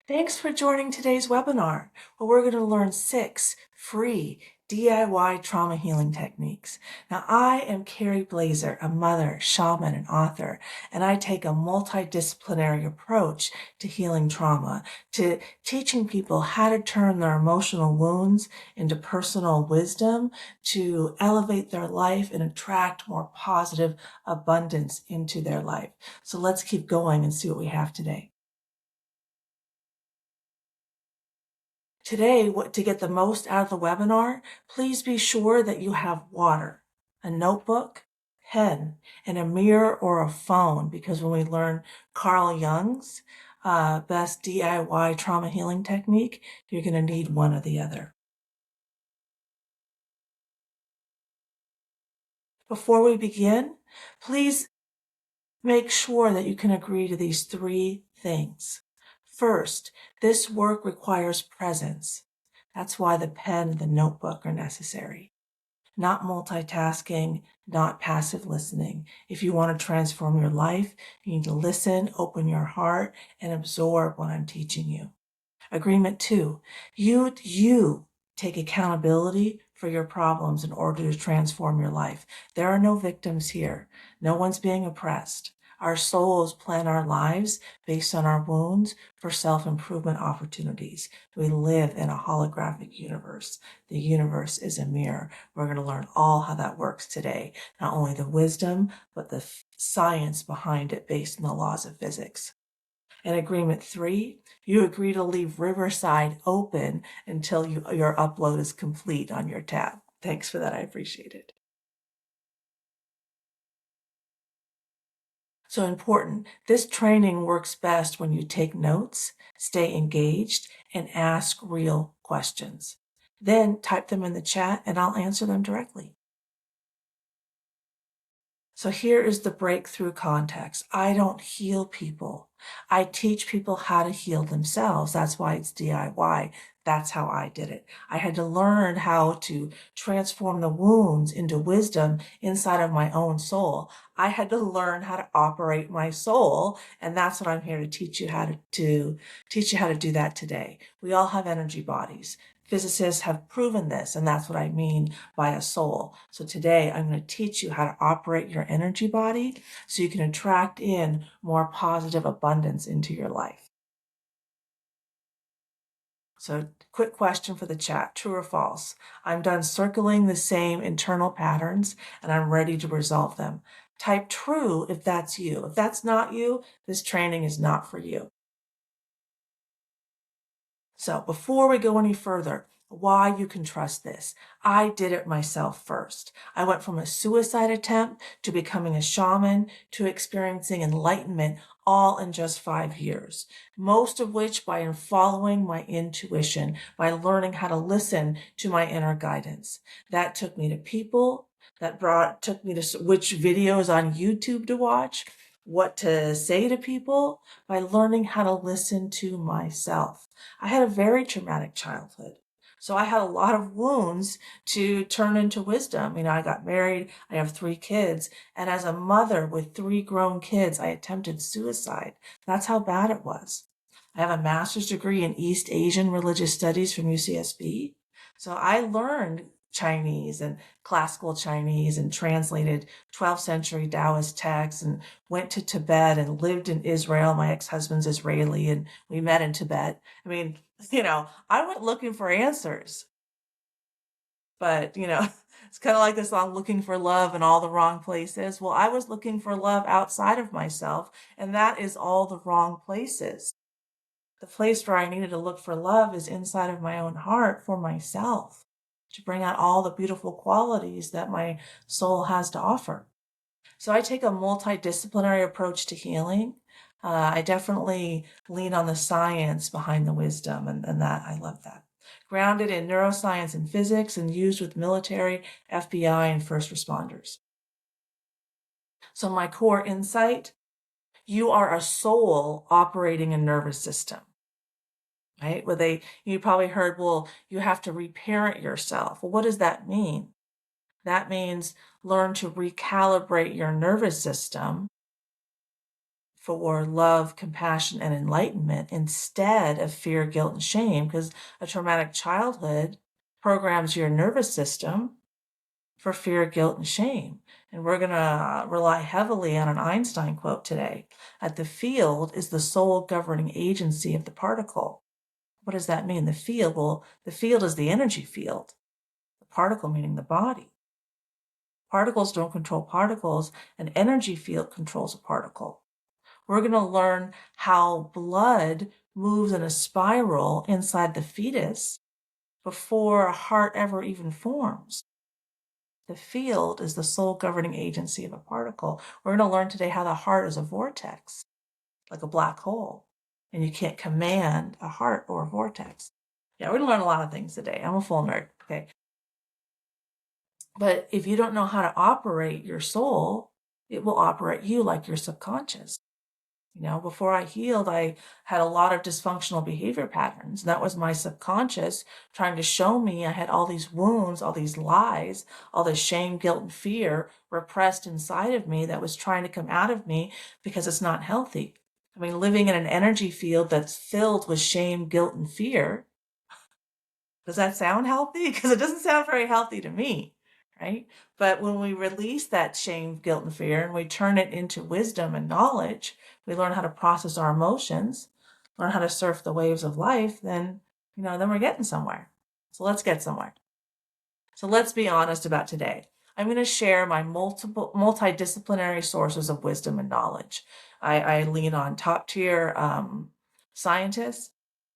Thanks for joining today's webinar, where we're going to learn 6 free DIY trauma healing techniques. Now, I am Carrie Blazer, a mother, shaman, and author, and I take a multidisciplinary approach to healing trauma, to teaching people how to turn their emotional wounds into personal wisdom, to elevate their life and attract more positive abundance into their life. So let's keep going and see what we have today. Today, to get the most out of the webinar, please be sure that you have water, a notebook, pen, and a mirror or a phone, because when we learn Carl Jung's best DIY trauma healing technique, you're going to need one or the other. Before we begin, please make sure that you can agree to these 3 things. First, this work requires presence. That's why the pen and the notebook are necessary. Not multitasking, not passive listening. If you want to transform your life, you need to listen, open your heart, and absorb what I'm teaching you. Agreement 2, you take accountability for your problems in order to transform your life. There are no victims here. No one's being oppressed. Our souls plan our lives based on our wounds for self-improvement opportunities. We live in a holographic universe. The universe is a mirror. We're going to learn all how that works today. Not only the wisdom, but the science behind it based on the laws of physics. And agreement 3, you agree to leave Riverside open until your upload is complete on your tab. Thanks for that. I appreciate it. So important. This training works best when you take notes, stay engaged, and ask real questions. Then type them in the chat and I'll answer them directly. So here is the breakthrough context. I don't heal people. I teach people how to heal themselves. That's why it's DIY. That's how I did it. I had to learn how to transform the wounds into wisdom inside of my own soul. I had to learn how to operate my soul, and that's what I'm here to teach you how to do. Teach you how to do that today. We all have energy bodies. Physicists have proven this, and that's what I mean by a soul. So today I'm going to teach you how to operate your energy body so you can attract in more positive abundance into your life. So quick question for the chat, true or false? I'm done circling the same internal patterns and I'm ready to resolve them. Type true if that's you. If that's not you, this training is not for you. So before we go any further, why you can trust this. I did it myself first. I went from a suicide attempt to becoming a shaman to experiencing enlightenment all in just 5 years, most of which by following my intuition, by learning how to listen to my inner guidance. That took me to people, took me to which videos on YouTube to watch, what to say to people, by learning how to listen to myself. I had a very traumatic childhood. So I had a lot of wounds to turn into wisdom. I got married, I have 3 kids, and as a mother with 3 grown kids, I attempted suicide. That's how bad it was. I have a master's degree in East Asian Religious Studies from UCSB. So I learned Chinese and classical Chinese and translated 12th century Taoist texts and went to Tibet and lived in Israel. My ex-husband's Israeli and we met in Tibet. I went looking for answers, but it's kind of like the song Looking for Love in All the Wrong Places. Well, I was looking for love outside of myself, and that is all the wrong places. The place where I needed to look for love is inside of my own heart for myself, to bring out all the beautiful qualities that my soul has to offer. So I take a multidisciplinary approach to healing. I definitely lean on the science behind the wisdom, and that I love that. Grounded in neuroscience and physics and used with military, FBI, and first responders. So my core insight, you are a soul operating a nervous system. Right? You probably heard, well, you have to reparent yourself. Well, what does that mean? That means learn to recalibrate your nervous system for love, compassion, and enlightenment instead of fear, guilt, and shame, because a traumatic childhood programs your nervous system for fear, guilt, and shame. And we're going to rely heavily on an Einstein quote today, that the field is the sole governing agency of the particle. What does that mean? The field? Well, the field is the energy field, the particle meaning the body. Particles don't control particles. An energy field controls a particle. We're going to learn how blood moves in a spiral inside the fetus before a heart ever even forms. The field is the sole governing agency of a particle. We're going to learn today how the heart is a vortex, like a black hole, and you can't command a heart or a vortex. Yeah, we're going to learn a lot of things today. I'm a full nerd, okay? But if you don't know how to operate your soul, it will operate you like your subconscious. Before I healed, I had a lot of dysfunctional behavior patterns. And that was my subconscious trying to show me I had all these wounds, all these lies, all this shame, guilt, and fear repressed inside of me that was trying to come out of me because it's not healthy. I mean, living in an energy field that's filled with shame, guilt, and fear. Does that sound healthy? Because it doesn't sound very healthy to me, right? But when we release that shame, guilt, and fear, and we turn it into wisdom and knowledge, we learn how to process our emotions, learn how to surf the waves of life, then we're getting somewhere. So let's get somewhere. So let's be honest about today. I'm going to share my multidisciplinary sources of wisdom and knowledge. I lean on top-tier scientists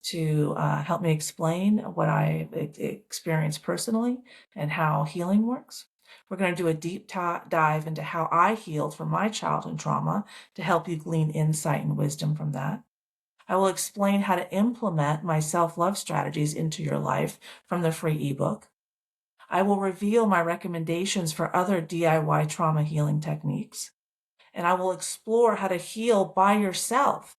to help me explain what I experienced personally and how healing works. We're going to do a deep dive into how I healed from my childhood trauma to help you glean insight and wisdom from that. I will explain how to implement my self-love strategies into your life from the free ebook. I will reveal my recommendations for other DIY trauma healing techniques. And I will explore how to heal by yourself.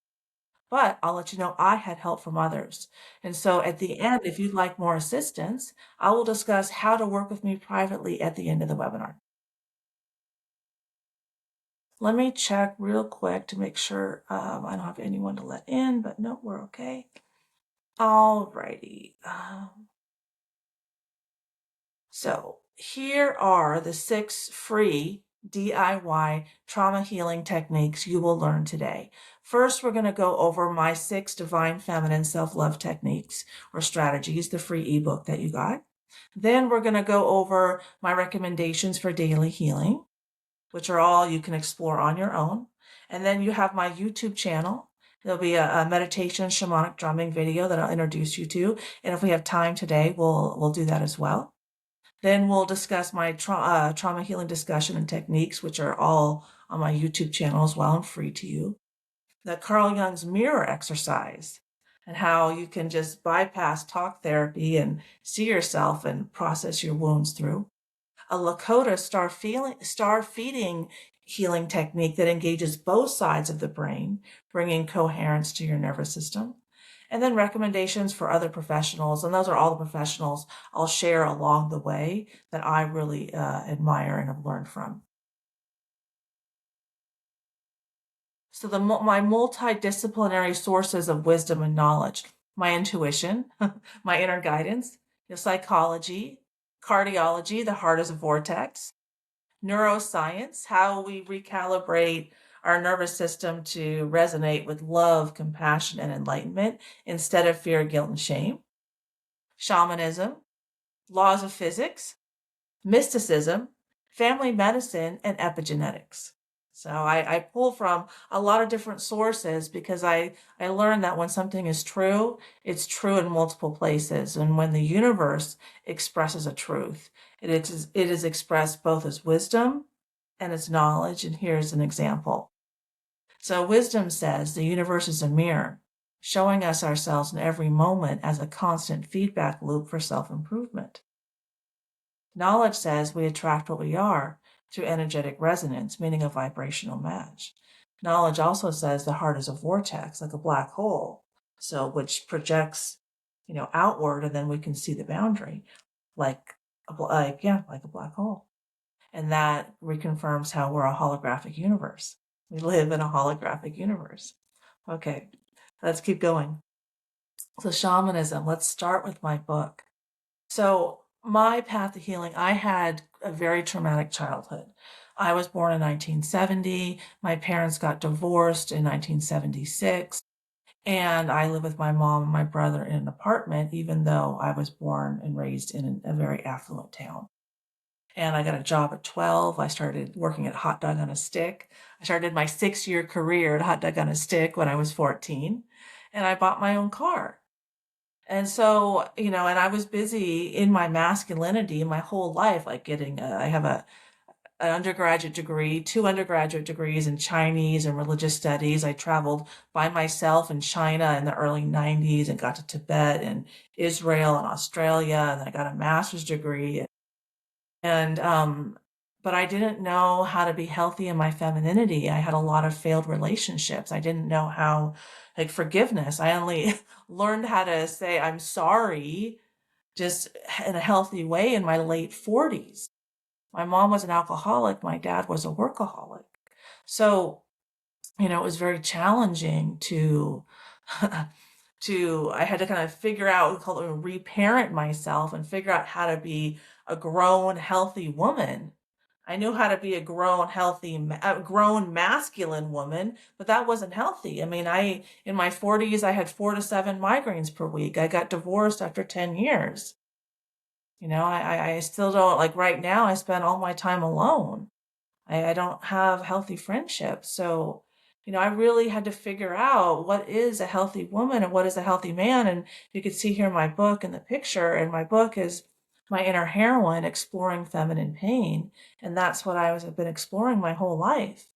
But I'll let you know I had help from others. And so at the end, if you'd like more assistance, I will discuss how to work with me privately at the end of the webinar. Let me check real quick to make sure I don't have anyone to let in, but no, we're okay. All righty. So here are the 6 free DIY trauma healing techniques you will learn today. First, we're going to go over my 6 divine feminine self-love techniques or strategies, the free ebook that you got. Then we're going to go over my recommendations for daily healing, which are all you can explore on your own. And then you have my YouTube channel. There'll be a meditation shamanic drumming video that I'll introduce you to. And if we have time today, we'll do that as well. Then we'll discuss my trauma healing discussion and techniques, which are all on my YouTube channel as well and free to you. The Carl Jung's mirror exercise and how you can just bypass talk therapy and see yourself and process your wounds through. A Lakota star feeding healing technique that engages both sides of the brain, bringing coherence to your nervous system. And then recommendations for other professionals. And those are all the professionals I'll share along the way that I really admire and have learned from. So my multidisciplinary sources of wisdom and knowledge, my intuition, my inner guidance, psychology, cardiology, the heart is a vortex, neuroscience, how we recalibrate our nervous system to resonate with love, compassion, and enlightenment instead of fear, guilt, and shame. Shamanism, laws of physics, mysticism, family medicine, and epigenetics. So I pull from a lot of different sources because I learned that when something is true, it's true in multiple places. And when the universe expresses a truth, it is expressed both as wisdom and as knowledge. And here's an example. So wisdom says the universe is a mirror, showing us ourselves in every moment as a constant feedback loop for self-improvement. Knowledge says we attract what we are through energetic resonance, meaning a vibrational match. Knowledge also says the heart is a vortex, like a black hole, so which projects, outward, and then we can see the boundary, like a black hole. And that reconfirms how we're a holographic universe. We live in a holographic universe. Okay, let's keep going. So shamanism, let's start with my book. So my path to healing, I had a very traumatic childhood. I was born in 1970. My parents got divorced in 1976. And I live with my mom and my brother in an apartment, even though I was born and raised in a very affluent town. And I got a job at 12. I started working at Hot Dog on a Stick. I started my 6-year career at Hot Dog on a Stick when I was 14. And I bought my own car. And so, and I was busy in my masculinity my whole life, like I have an undergraduate degree, 2 undergraduate degrees in Chinese and religious studies. I traveled by myself in China in the early 90s and got to Tibet and Israel and Australia. And then I got a master's degree. And, but I didn't know how to be healthy in my femininity. I had a lot of failed relationships. I didn't know how, like forgiveness. I only learned how to say I'm sorry just in a healthy way in my late 40s. My mom was an alcoholic. My dad was a workaholic. So, it was very challenging to, I had to kind of figure out, we call it reparent myself and figure out how to be a grown, healthy woman. I knew how to be a grown, healthy, grown masculine woman, but that wasn't healthy. I mean, in my 40s, I had 4 to 7 migraines per week. I got divorced after 10 years. I still don't, like right now, I spend all my time alone. I don't have healthy friendships. So, I really had to figure out what is a healthy woman and what is a healthy man. And you could see here in my book in the picture, and my book is my inner heroine exploring feminine pain. And that's what have been exploring my whole life.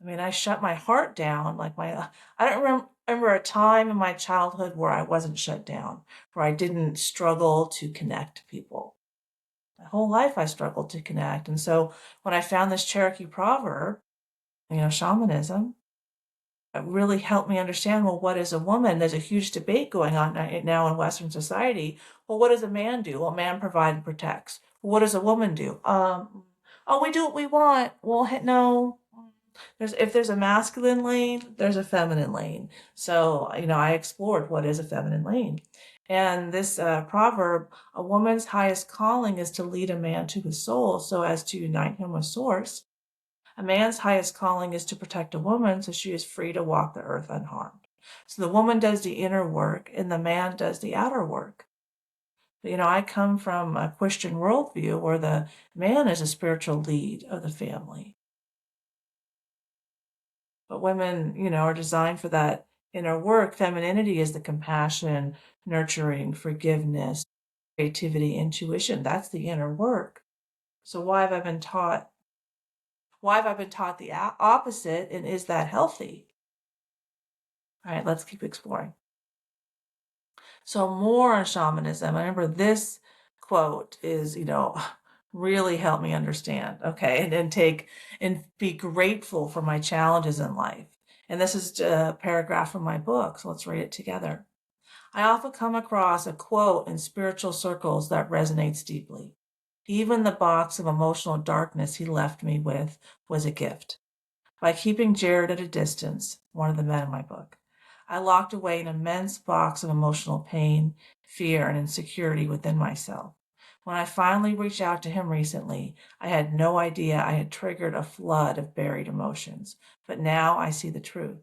I mean, I shut my heart down, I don't remember a time in my childhood where I wasn't shut down, where I didn't struggle to connect to people. My whole life I struggled to connect. And so when I found this Cherokee proverb, shamanism, it really helped me understand, well, what is a woman? There's a huge debate going on now in Western society. Well, what does a man do? Well, man provides and protects. Well, what does a woman do? Oh, we do what we want. Well, no. If there's a masculine lane, there's a feminine lane. So, I explored what is a feminine lane. And this proverb, a woman's highest calling is to lead a man to his soul so as to unite him with source. A man's highest calling is to protect a woman so she is free to walk the earth unharmed. So the woman does the inner work and the man does the outer work. But, I come from a Christian worldview where the man is a spiritual lead of the family. But women, are designed for that inner work. Femininity is the compassion, nurturing, forgiveness, creativity, intuition. That's the inner work. So why have I been taught the opposite, and is that healthy? All right, let's keep exploring. So more on shamanism. I remember this quote is, really helped me understand. Okay, and be grateful for my challenges in life. And this is a paragraph from my book, so let's read it together. I often come across a quote in spiritual circles that resonates deeply. Even the box of emotional darkness he left me with was a gift. By keeping Jared at a distance, one of the men in my book, I locked away an immense box of emotional pain, fear, and insecurity within myself. When I finally reached out to him recently, I had no idea I had triggered a flood of buried emotions. But now I see the truth.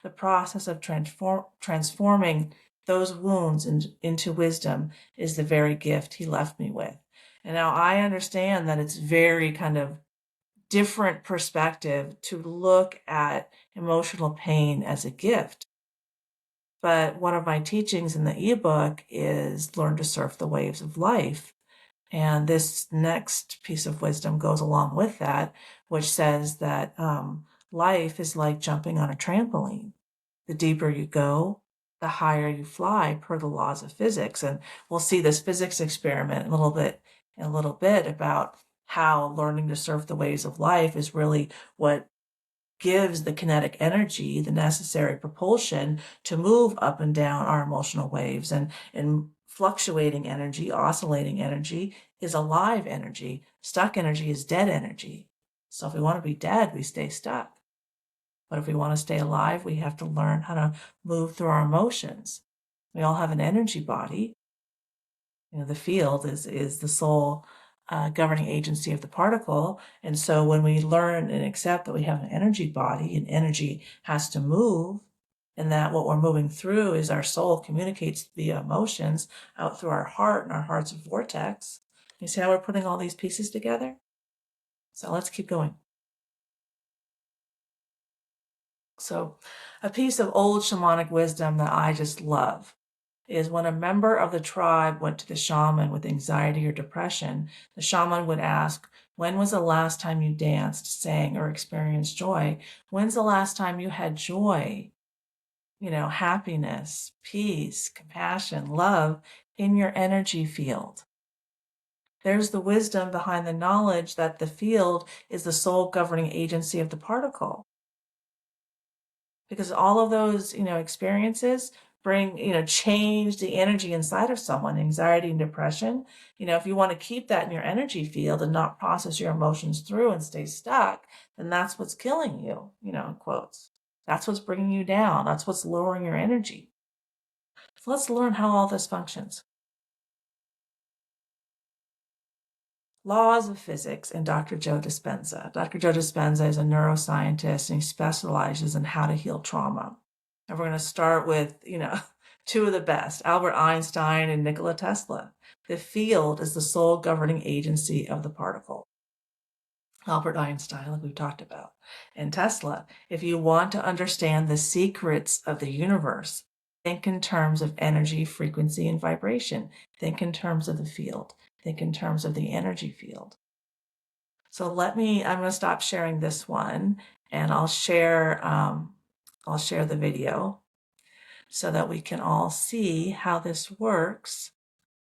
The process of transforming those wounds into wisdom is the very gift he left me with. And now I understand that it's very kind of different perspective to look at emotional pain as a gift. But one of my teachings in the ebook is learn to surf the waves of life. And this next piece of wisdom goes along with that, which says that life is like jumping on a trampoline. The deeper you go, the higher you fly per the laws of physics. And we'll see this physics experiment in a little bit about how learning to surf the waves of life is really what gives the kinetic energy, the necessary propulsion to move up and down our emotional waves. And fluctuating energy, oscillating energy is alive energy. Stuck energy is dead energy. So if we want to be dead, we stay stuck. But if we want to stay alive, we have to learn how to move through our emotions. We all have an energy body. The field is the sole governing agency of the particle. And so when we learn and accept that we have an energy body and energy has to move, and that what we're moving through is our soul communicates via emotions out through our heart, and our heart's a vortex. You see how we're putting all these pieces together? So let's keep going. So a piece of old shamanic wisdom that I just love is when a member of the tribe went to the shaman with anxiety or depression, the shaman would ask, when was the last time you danced, sang, or experienced joy? When's the last time you had joy, happiness, peace, compassion, love in your energy field? There's the wisdom behind the knowledge that the field is the sole governing agency of the particle. Because all of those, experiences bring, change the energy inside of someone, anxiety and depression. If you want to keep that in your energy field and not process your emotions through and stay stuck, then that's what's killing you, in quotes. That's what's bringing you down. That's what's lowering your energy. So let's learn how all this functions. Laws of Physics and Dr. Joe Dispenza. Dr. Joe Dispenza is a neuroscientist and he specializes in how to heal trauma. And we're going to start with, two of the best, Albert Einstein and Nikola Tesla. The field is the sole governing agency of the particle. Albert Einstein, like we've talked about, and Tesla. If you want to understand the secrets of the universe, think in terms of energy, frequency, and vibration. Think in terms of the field. Think in terms of the energy field. So I'm going to stop sharing this one and I'll share the video so that we can all see how this works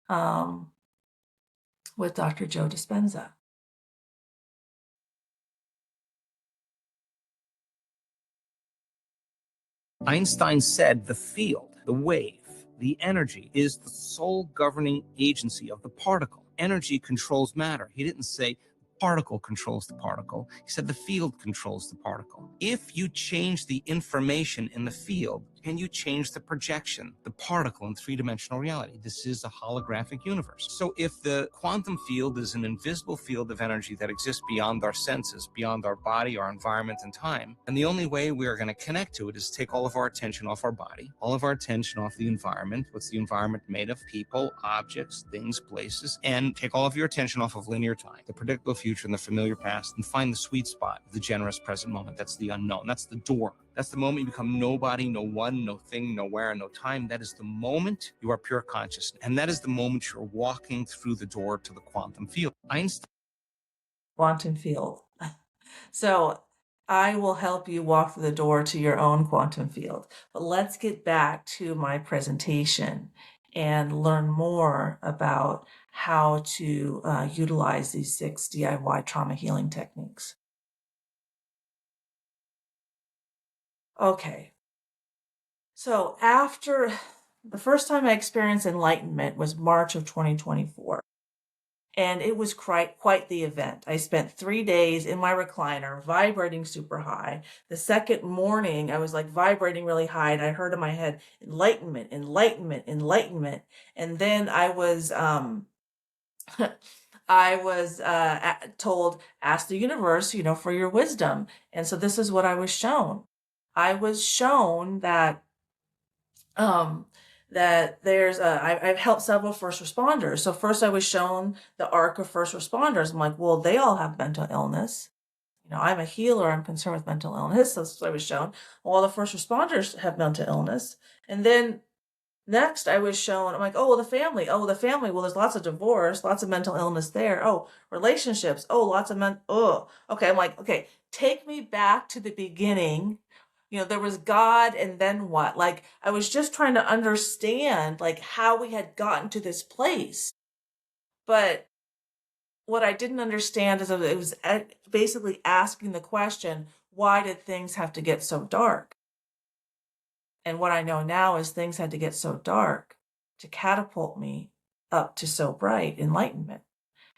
with Dr. Joe Dispenza. Einstein said the field, the wave, the energy is the sole governing agency of the particle. Energy controls matter. He didn't say particle controls the particle. He said the field controls the particle. If you change the information in the field, can you change the projection, the particle in three-dimensional reality? This is a holographic universe. So if the quantum field is an invisible field of energy that exists beyond our senses, beyond our body, our environment, and time, and the only way we are going to connect to it is take all of our attention off our body, all of our attention off the environment. What's the environment made of? People, objects, things, places, and take all of your attention off of linear time, the predictable future and the familiar past, and find the sweet spot of the generous present moment. That's the unknown. That's the door. That's the moment you become nobody, no one, no thing, nowhere, no time. That is the moment you are pure consciousness. And that is the moment you're walking through the door to the quantum field. Einstein. Quantum field. So I will help you walk through the door to your own quantum field. But let's get back to my presentation and learn more about how to utilize these 6 DIY trauma healing techniques. Okay. So after the first time I experienced enlightenment was March of 2024. And it was quite the event. I spent 3 days in my recliner, vibrating super high. The second morning, I was like vibrating really high, and I heard in my head, enlightenment, enlightenment, enlightenment. And then I was told, ask the universe, for your wisdom. And so this is what I was shown. I was shown that there's I've helped several first responders. So first I was shown the arc of first responders. I'm like, well, they all have mental illness. I'm a healer. I'm concerned with mental illness. That's what I was shown. All the first responders have mental illness. And then next I was shown, I'm like, oh, the family. Oh, the family. Well, there's lots of divorce, lots of mental illness there. Oh, relationships. Oh, lots of okay. I'm like, okay, take me back to the beginning. There was God and then what? Like, I was just trying to understand, like, how we had gotten to this place. But what I didn't understand is it was basically asking the question, why did things have to get so dark? And what I know now is things had to get so dark to catapult me up to so bright enlightenment.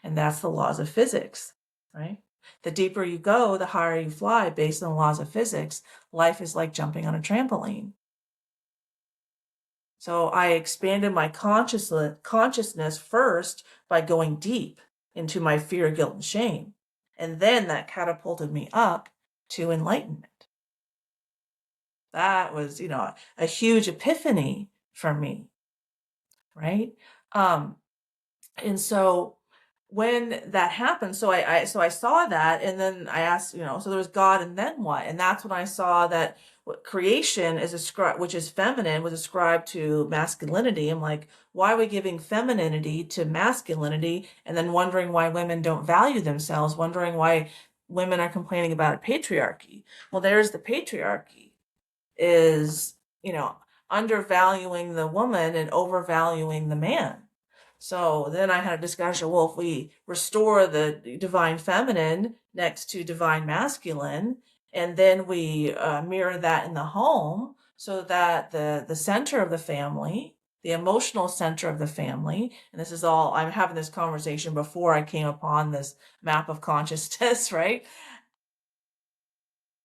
And that's the laws of physics, right? The deeper you go, the higher you fly based on the laws of physics. Life is like jumping on a trampoline. So I expanded my consciousness first by going deep into my fear, guilt, and shame. And then that catapulted me up to enlightenment. That was, a huge epiphany for me, right? And so when that happened, so I saw that, and then I asked, so there was God, and then what? And that's when I saw that what creation is ascribed, which is feminine, was ascribed to masculinity. I'm like, why are we giving femininity to masculinity? And then wondering why women don't value themselves, wondering why women are complaining about a patriarchy. Well, there's the patriarchy, is, undervaluing the woman and overvaluing the man. So then I had a discussion, well, if we restore the divine feminine next to divine masculine, and then we mirror that in the home, so that the center of the family, the emotional center of the family, and this is all, I'm having this conversation before I came upon this map of consciousness, right?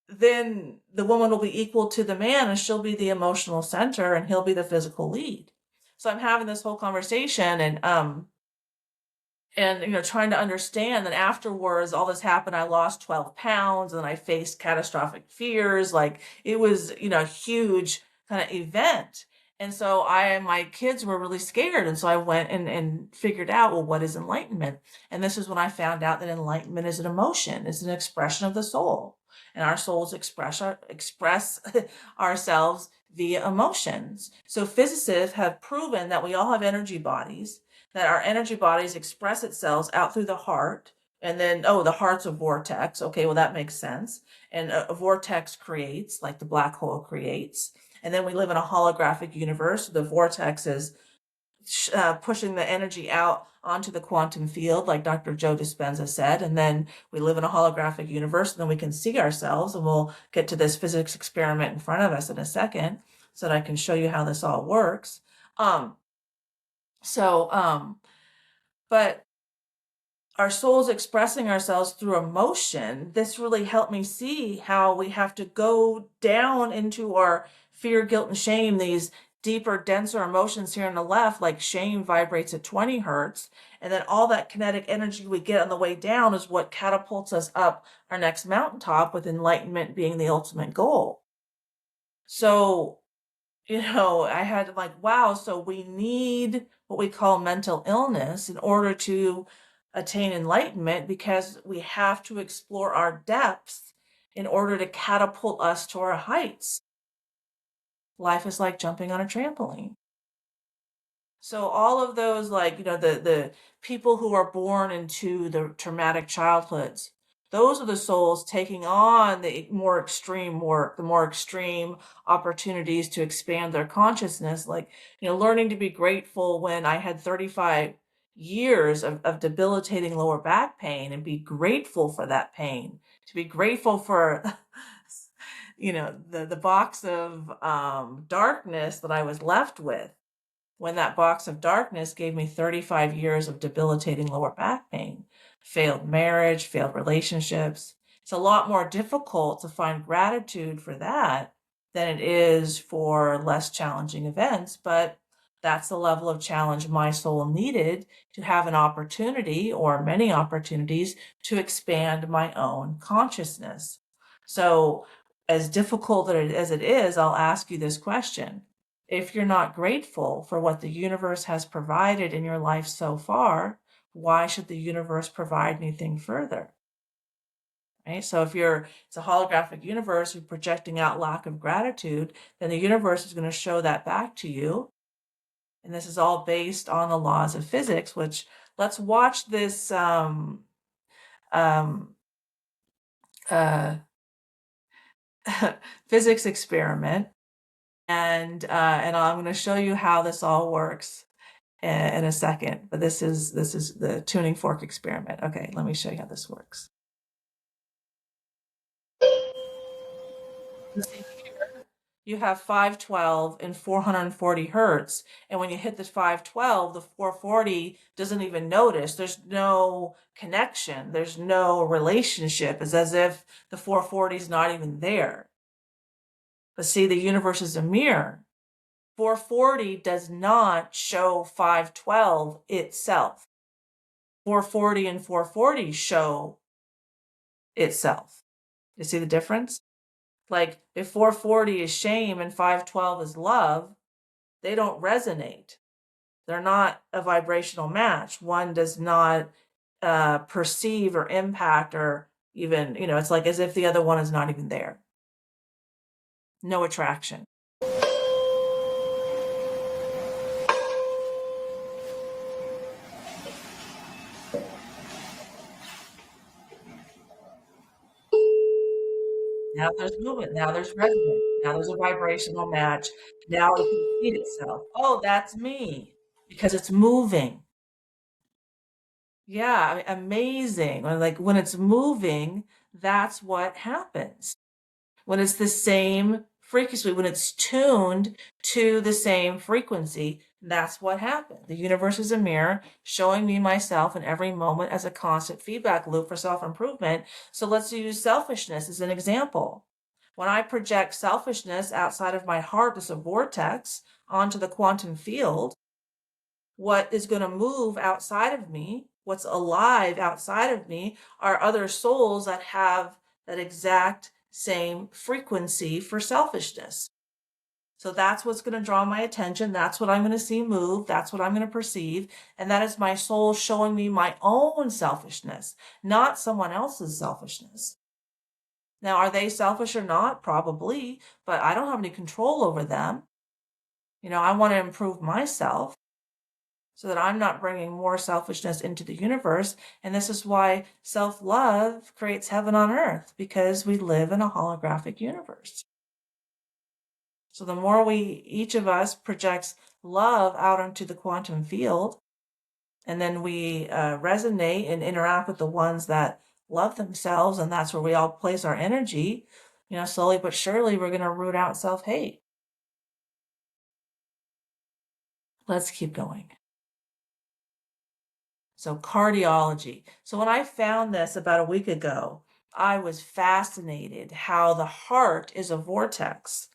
Then the woman will be equal to the man, and she'll be the emotional center and he'll be the physical lead. So I'm having this whole conversation, and trying to understand that afterwards all this happened. I lost 12 pounds and I faced catastrophic fears. Like, it was, a huge kind of event. And so my kids were really scared. And so I went and figured out, well, what is enlightenment? And this is when I found out that enlightenment is an emotion, is an expression of the soul. And our souls express ourselves via emotions. So physicists have proven that we all have energy bodies, that our energy bodies express itself out through the heart. And then, the heart's a vortex. Okay, well, that makes sense. And a vortex creates, like the black hole creates. And then we live in a holographic universe. The vortex is pushing the energy out onto the quantum field, like Dr. Joe Dispenza said. And then we live in a holographic universe, and then we can see ourselves. And we'll get to this physics experiment in front of us in a second, so that I can show you how this all works. But our souls expressing ourselves through emotion, this really helped me see how we have to go down into our fear, guilt, and shame, these deeper, denser emotions here on the left. Like, shame vibrates at 20 hertz. And then all that kinetic energy we get on the way down is what catapults us up our next mountaintop, with enlightenment being the ultimate goal. So, I had to, like, wow, so we need what we call mental illness in order to attain enlightenment, because we have to explore our depths in order to catapult us to our heights. Life is like jumping on a trampoline. So all of those, like, the people who are born into the traumatic childhoods, those are the souls taking on the more extreme work, the more extreme opportunities to expand their consciousness. Like, learning to be grateful when I had 35 years of debilitating lower back pain, and be grateful for that pain, to be grateful for the box of darkness that I was left with, when that box of darkness gave me 35 years of debilitating lower back pain, failed marriage, failed relationships. It's a lot more difficult to find gratitude for that than it is for less challenging events. But that's the level of challenge my soul needed to have an opportunity, or many opportunities, to expand my own consciousness. So, as difficult as it is, I'll ask you this question. If you're not grateful for what the universe has provided in your life so far, why should the universe provide anything further? Right? So if it's a holographic universe, you're projecting out lack of gratitude, then the universe is going to show that back to you. And this is all based on the laws of physics, which, let's watch this uh, physics experiment. And I'm going to show you how this all works in a second. But this is the tuning fork experiment. Okay, let me show you how this works. See here, you have 512 and 440 hertz. And when you hit the 512, the 440 doesn't even notice. There's no connection. There's no relationship. It's as if the 440 is not even there. But see, the universe is a mirror. 440 does not show 512 itself. 440 and 440 show itself. You see the difference? Like if 440 is shame and 512 is love, they don't resonate. They're not a vibrational match. One does not perceive or impact or even, it's like as if the other one is not even there. No attraction. Now there's movement. Now there's resonance. Now there's a vibrational match. Now it can feed itself. Oh, that's me because it's moving. Yeah, amazing. When it's moving, that's what happens. When it's the same frequency, when it's tuned to the same frequency, that's what happens. The universe is a mirror showing me myself in every moment as a constant feedback loop for self-improvement. So let's use selfishness as an example. When I project selfishness outside of my heart as a vortex onto the quantum field, what is going to move outside of me, what's alive outside of me, are other souls that have that exact same frequency for selfishness. So that's what's going to draw my attention. That's what I'm going to see move. That's what I'm going to perceive. And that is my soul showing me my own selfishness, not someone else's selfishness. Now, are they selfish or not? Probably, but I don't have any control over them. I want to improve myself so that I'm not bringing more selfishness into the universe. And this is why self-love creates heaven on earth, because we live in a holographic universe. So the more each of us projects love out into the quantum field, and then we resonate and interact with the ones that love themselves, and that's where we all place our energy, slowly but surely we're going to root out self-hate. Let's keep going. So cardiology. So when I found this about a week ago, I was fascinated how the heart is a vortex.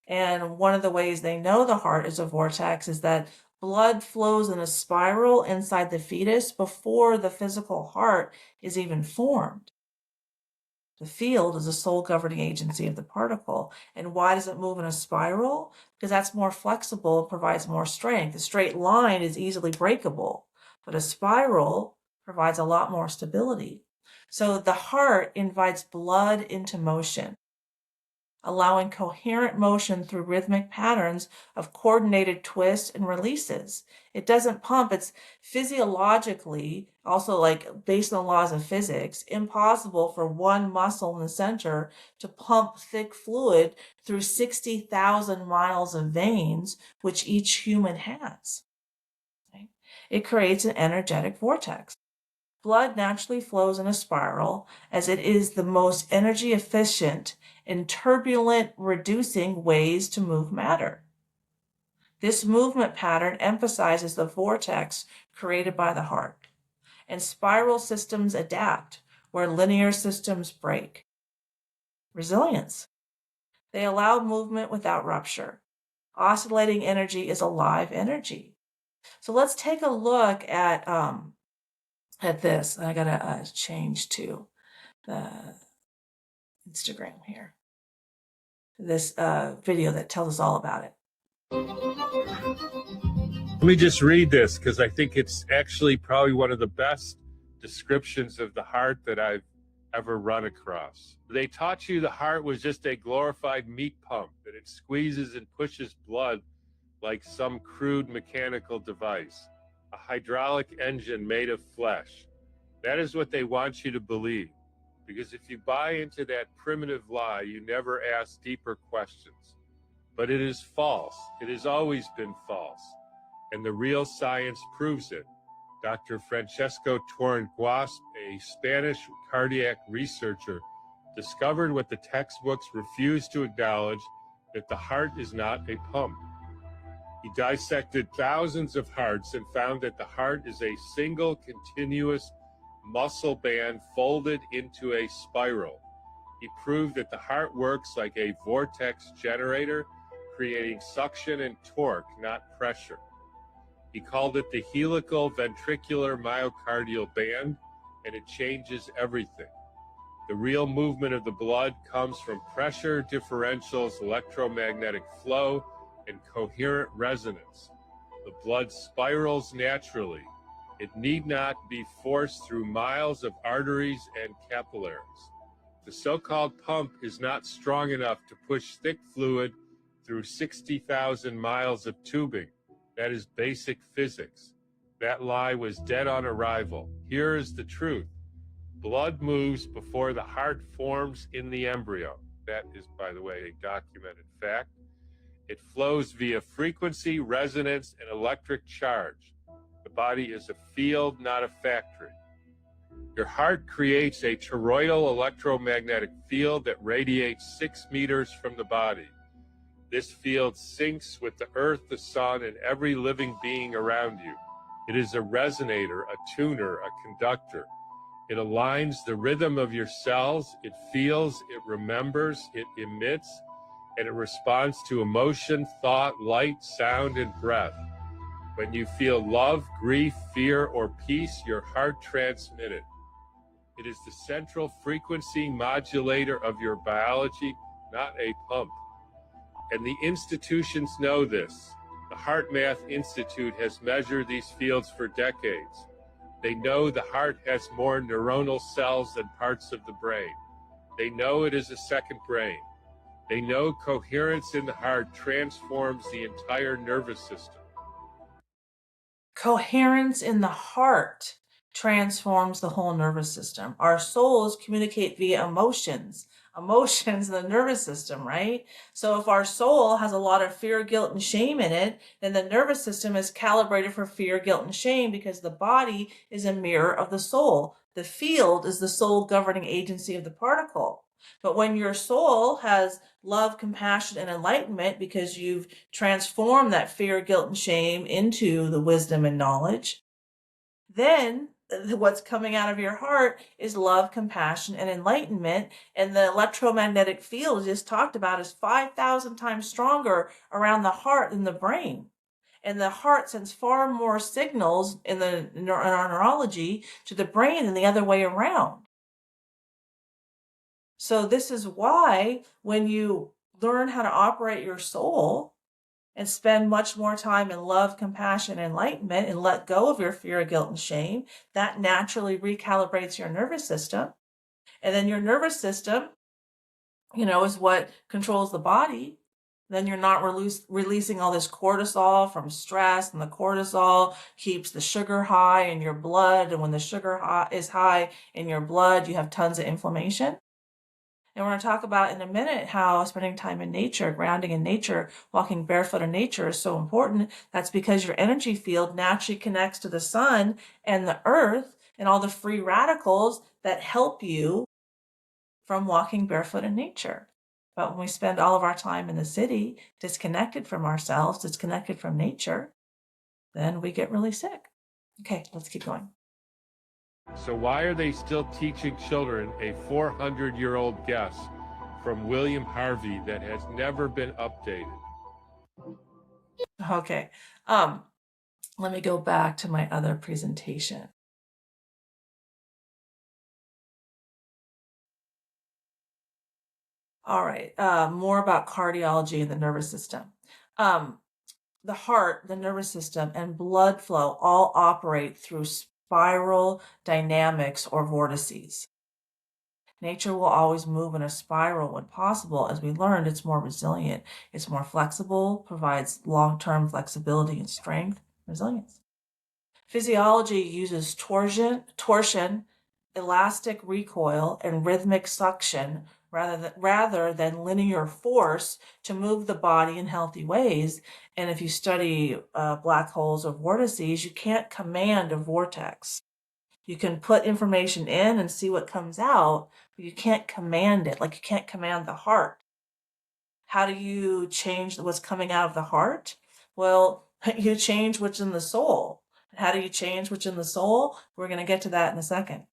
And one of the ways they know the heart is a vortex is that blood flows in a spiral inside the fetus before the physical heart is even formed. The field is the sole governing agency of the particle. And why does it move in a spiral? Because that's more flexible and provides more strength. A straight line is easily breakable, but a spiral provides a lot more stability. So the heart invites blood into motion, allowing coherent motion through rhythmic patterns of coordinated twists and releases. It doesn't pump. It's physiologically, also like based on laws of physics, impossible for one muscle in the center to pump thick fluid through 60,000 miles of veins, which each human has. Right? It creates an energetic vortex. Blood naturally flows in a spiral as it is the most energy efficient and turbulent reducing ways to move matter. This movement pattern emphasizes the vortex created by the heart, and spiral systems adapt where linear systems break. Resilience. They allow movement without rupture. Oscillating energy is alive energy. So let's take a look at this. I gotta change to the Instagram here. This video that tells us all about it. Let me just read this because I think it's actually probably one of the best descriptions of the heart that I've ever run across. They taught you the heart was just a glorified meat pump, that it squeezes and pushes blood like some crude mechanical device, a hydraulic engine made of flesh. That is what they want you to believe, because if you buy into that primitive lie, you never ask deeper questions. But it is false. It has always been false. And the real science proves it. Dr. Francesco Torrenguas, a Spanish cardiac researcher, discovered what the textbooks refused to acknowledge that the heart is not a pump. He dissected thousands of hearts and found that the heart is a single continuous muscle band folded into a spiral. He proved that the heart works like a vortex generator, creating suction and torque, not pressure. He called it the helical ventricular myocardial band, and it changes everything. The real movement of the blood comes from pressure differentials, electromagnetic flow, and coherent resonance. The blood spirals naturally. It need not be forced through miles of arteries and capillaries. The so-called pump is not strong enough to push thick fluid through 60,000 miles of tubing. That is basic physics. That lie was dead on arrival. Here is the truth. Blood moves before the heart forms in the embryo. That is, by the way, a documented fact. It flows via frequency, resonance, and electric charge. The body is a field, not a factory. Your heart creates a toroidal electromagnetic field that radiates 6 meters from the body. This field syncs with the earth, the sun, and every living being around you. It is a resonator, a tuner, a conductor. It aligns the rhythm of your cells. It feels, it remembers, it emits, and it responds to emotion, thought, light, sound, and breath. When you feel love, grief, fear, or peace, your heart transmits it. It is the central frequency modulator of your biology, not a pump. And the institutions know this. The Heart Math Institute has measured these fields for decades. They know the heart has more neuronal cells than parts of the brain. They know it is a second brain. They know coherence in the heart transforms the entire nervous system. Coherence in the heart transforms the whole nervous system. Our souls communicate via emotions in the nervous system, right? So if our soul has a lot of fear, guilt, and shame in it, then the nervous system is calibrated for fear, guilt, and shame because the body is a mirror of the soul. The field is the soul governing agency of the particle. But when your soul has love, compassion, and enlightenment because you've transformed that fear, guilt, and shame into the wisdom and knowledge, then what's coming out of your heart is love, compassion, and enlightenment. And the electromagnetic field just talked about is 5,000 times stronger around the heart than the brain. And the heart sends far more signals in our neurology to the brain than the other way around. So this is why when you learn how to operate your soul and spend much more time in love, compassion, and enlightenment and let go of your fear, guilt, and shame, that naturally recalibrates your nervous system. And then your nervous system, is what controls the body. Then you're not releasing all this cortisol from stress, and the cortisol keeps the sugar high in your blood. And when the sugar is high in your blood, you have tons of inflammation. And we're going to talk about in a minute how spending time in nature, grounding in nature, walking barefoot in nature is so important. That's because your energy field naturally connects to the sun and the earth and all the free radicals that help you from walking barefoot in nature. But when we spend all of our time in the city, disconnected from ourselves, disconnected from nature, then we get really sick. Okay, let's keep going. So why are they still teaching children a 400-year-old guess from William Harvey that has never been updated? Okay, let me go back to my other presentation. All right, more about cardiology and the nervous system. The heart, the nervous system, and blood flow all operate through spiral dynamics or vortices. Nature will always move in a spiral when possible. As we learned, it's more resilient, it's more flexible, provides long-term flexibility and strength, resilience. Physiology uses torsion, elastic recoil, and rhythmic suction rather than linear force to move the body in healthy ways. And if you study black holes or vortices, you can't command a vortex. You can put information in and see what comes out, but you can't command it, like you can't command the heart. How do you change what's coming out of the heart? Well, you change what's in the soul. How do you change what's in the soul? We're going to get to that in a second.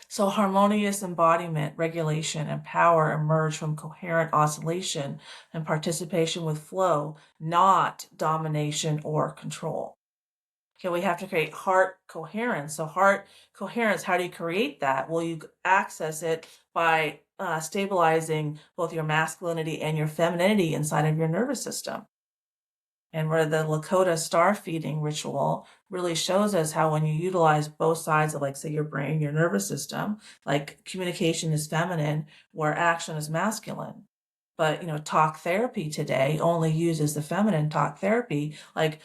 So harmonious embodiment, regulation, and power emerge from coherent oscillation and participation with flow, not domination or control. Okay, we have to create heart coherence. So heart coherence, how do you create that? Well, you access it by stabilizing both your masculinity and your femininity inside of your nervous system. And where the Lakota star feeding ritual really shows us how when you utilize both sides of, like, say, your brain, your nervous system, like communication is feminine, where action is masculine. But, talk therapy today only uses the feminine talk therapy. Like,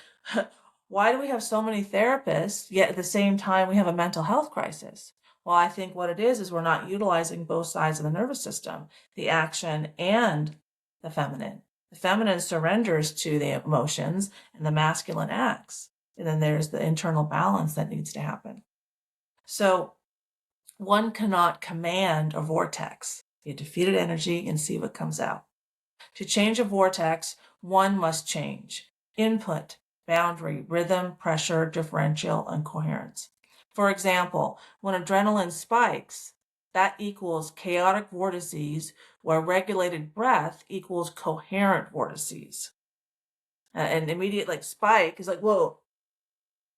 why do we have so many therapists, yet at the same time we have a mental health crisis? Well, I think what it is we're not utilizing both sides of the nervous system, the action and the feminine. The feminine surrenders to the emotions and the masculine acts. And then there's the internal balance that needs to happen. So one cannot command a vortex. You defeat energy and see what comes out. To change a vortex, one must change input, boundary, rhythm, pressure, differential, and coherence. For example, when adrenaline spikes, that equals chaotic vortices, where regulated breath equals coherent vortices. An immediate spike is like, whoa,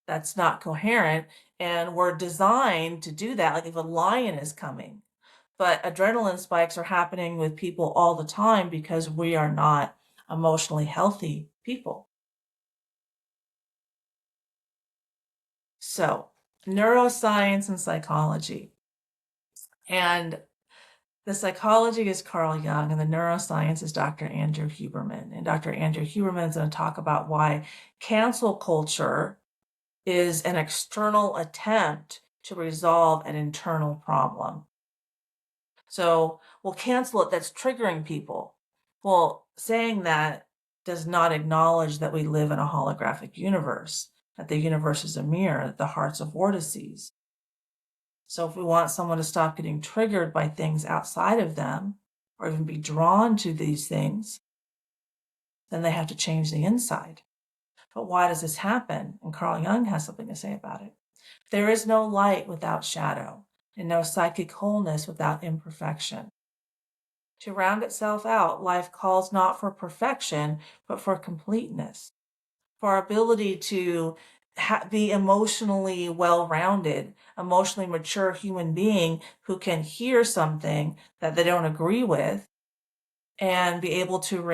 that's not coherent. And we're designed to do that. Like if a lion is coming, but adrenaline spikes are happening with people all the time because we are not emotionally healthy people. So, neuroscience and psychology. And the psychology is Carl Jung, and the neuroscience is Dr. Andrew Huberman. And Dr. Andrew Huberman is going to talk about why cancel culture is an external attempt to resolve an internal problem. So we'll cancel it, that's triggering people. Well, saying that does not acknowledge that we live in a holographic universe, that the universe is a mirror, that the heart's a vortices. So if we want someone to stop getting triggered by things outside of them, or even be drawn to these things, then they have to change the inside. But why does this happen? And Carl Jung has something to say about it. There is no light without shadow, and no psychic wholeness without imperfection. To round itself out, life calls not for perfection, but for completeness, for our ability to be emotionally well-rounded, emotionally mature human being who can hear something that they don't agree with and be able to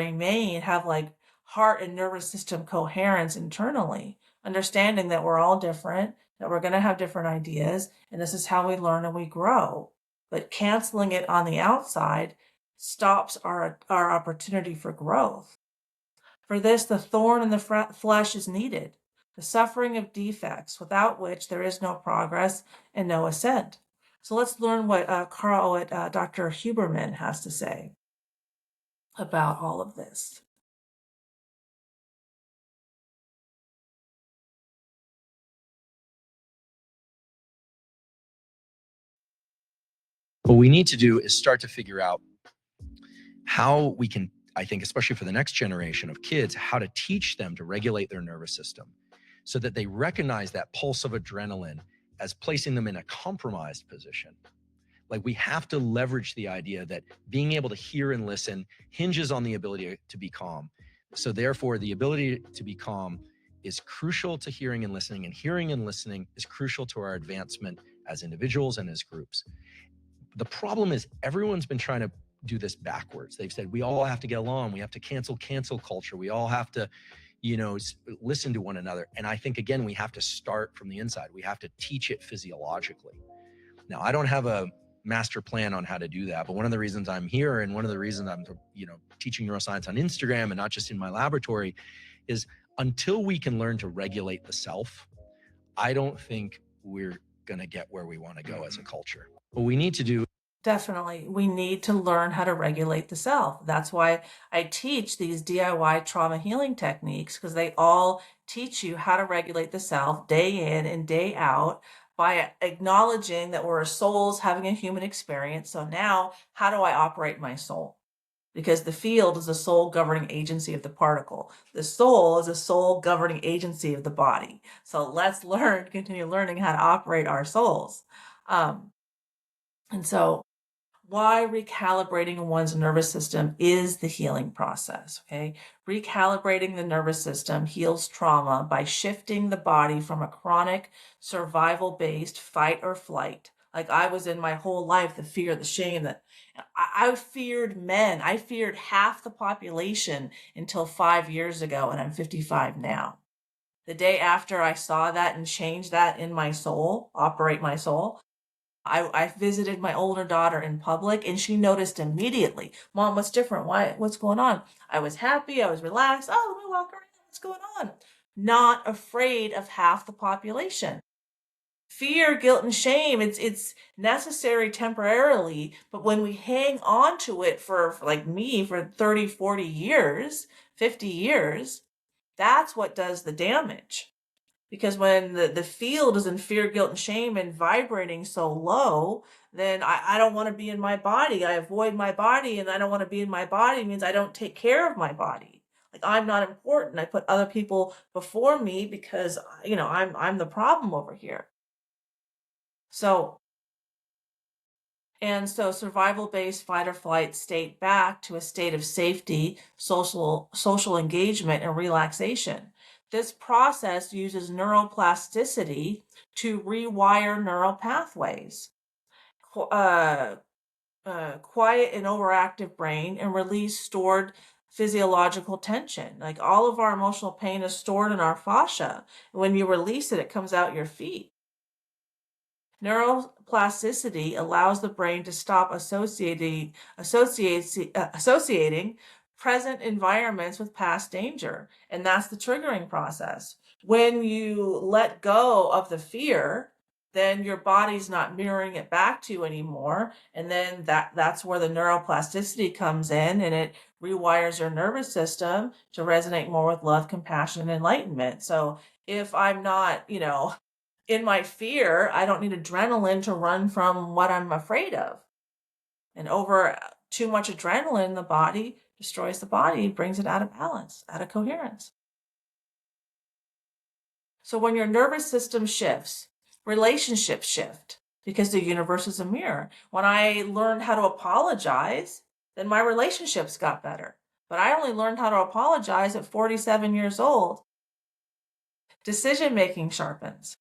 have heart and nervous system coherence internally, understanding that we're all different, that we're going to have different ideas, and this is how we learn and we grow. But canceling it on the outside stops our opportunity for growth. For this, the thorn in the flesh is needed, the suffering of defects, without which there is no progress and no ascent. So let's learn what Dr. Huberman has to say about all of this. What we need to do is start to figure out how we can, I think, especially for the next generation of kids, how to teach them to regulate their nervous system so that they recognize that pulse of adrenaline as placing them in a compromised position. Like, we have to leverage the idea that being able to hear and listen hinges on the ability to be calm. So therefore, the ability to be calm is crucial to hearing and hearing and listening is crucial to our advancement as individuals and as groups. The problem is everyone's been trying to do this backwards. They've said we all have to get along. We have to cancel culture. We all have to, listen to one another. And I think, again, we have to start from the inside. We have to teach it physiologically. Now, I don't have a master plan on how to do that, but one of the reasons I'm here and one of the reasons I'm, teaching neuroscience on Instagram and not just in my laboratory is until we can learn to regulate the self, I don't think we're going to get where we want to go as a culture. What we need to do. Definitely. We need to learn how to regulate the self. That's why I teach these DIY trauma healing techniques, because they all teach you how to regulate the self day in and day out by acknowledging that we're souls having a human experience. So now, how do I operate my soul? because the field is the sole governing agency of the particle. The soul is the sole governing agency of the body. So let's continue learning how to operate our souls. And so why recalibrating one's nervous system is the healing process, okay? Recalibrating the nervous system heals trauma by shifting the body from a chronic survival-based fight or flight. Like I was in my whole life, the fear, the shame, that I feared men. I feared half the population until 5 years ago, and I'm 55 now. The day after I saw that and changed that in my soul, operate my soul, I visited my older daughter in public and she noticed immediately, Mom, what's different? What's going on? I was happy. I was relaxed. Oh, let me walk around. What's going on? Not afraid of half the population. Fear, guilt, and shame, it's necessary temporarily, but when we hang on to it for like me, for 30, 40 years, 50 years, that's what does the damage. Because when the field is in fear, guilt, and shame and vibrating so low, then I don't want to be in my body. I avoid my body, and I don't want to be in my body means I don't take care of my body. Like I'm not important. I put other people before me because, I'm the problem over here. So survival-based fight or flight state back to a state of safety, social engagement, and relaxation. This process uses neuroplasticity to rewire neural pathways, quiet an overactive brain, and release stored physiological tension. Like all of our emotional pain is stored in our fascia. When you release it, it comes out your feet. Neuroplasticity allows the brain to stop associating present environments with past danger, and that's the triggering process. When you let go of the fear, then your body's not mirroring it back to you anymore, and then that's where the neuroplasticity comes in, and it rewires your nervous system to resonate more with love, compassion, and enlightenment. So if I'm not, in my fear, I don't need adrenaline to run from what I'm afraid of. And over too much adrenaline in the body destroys the body, brings it out of balance, out of coherence. So when your nervous system shifts, relationships shift because the universe is a mirror. When I learned how to apologize, then my relationships got better. But I only learned how to apologize at 47 years old. Decision-making sharpens.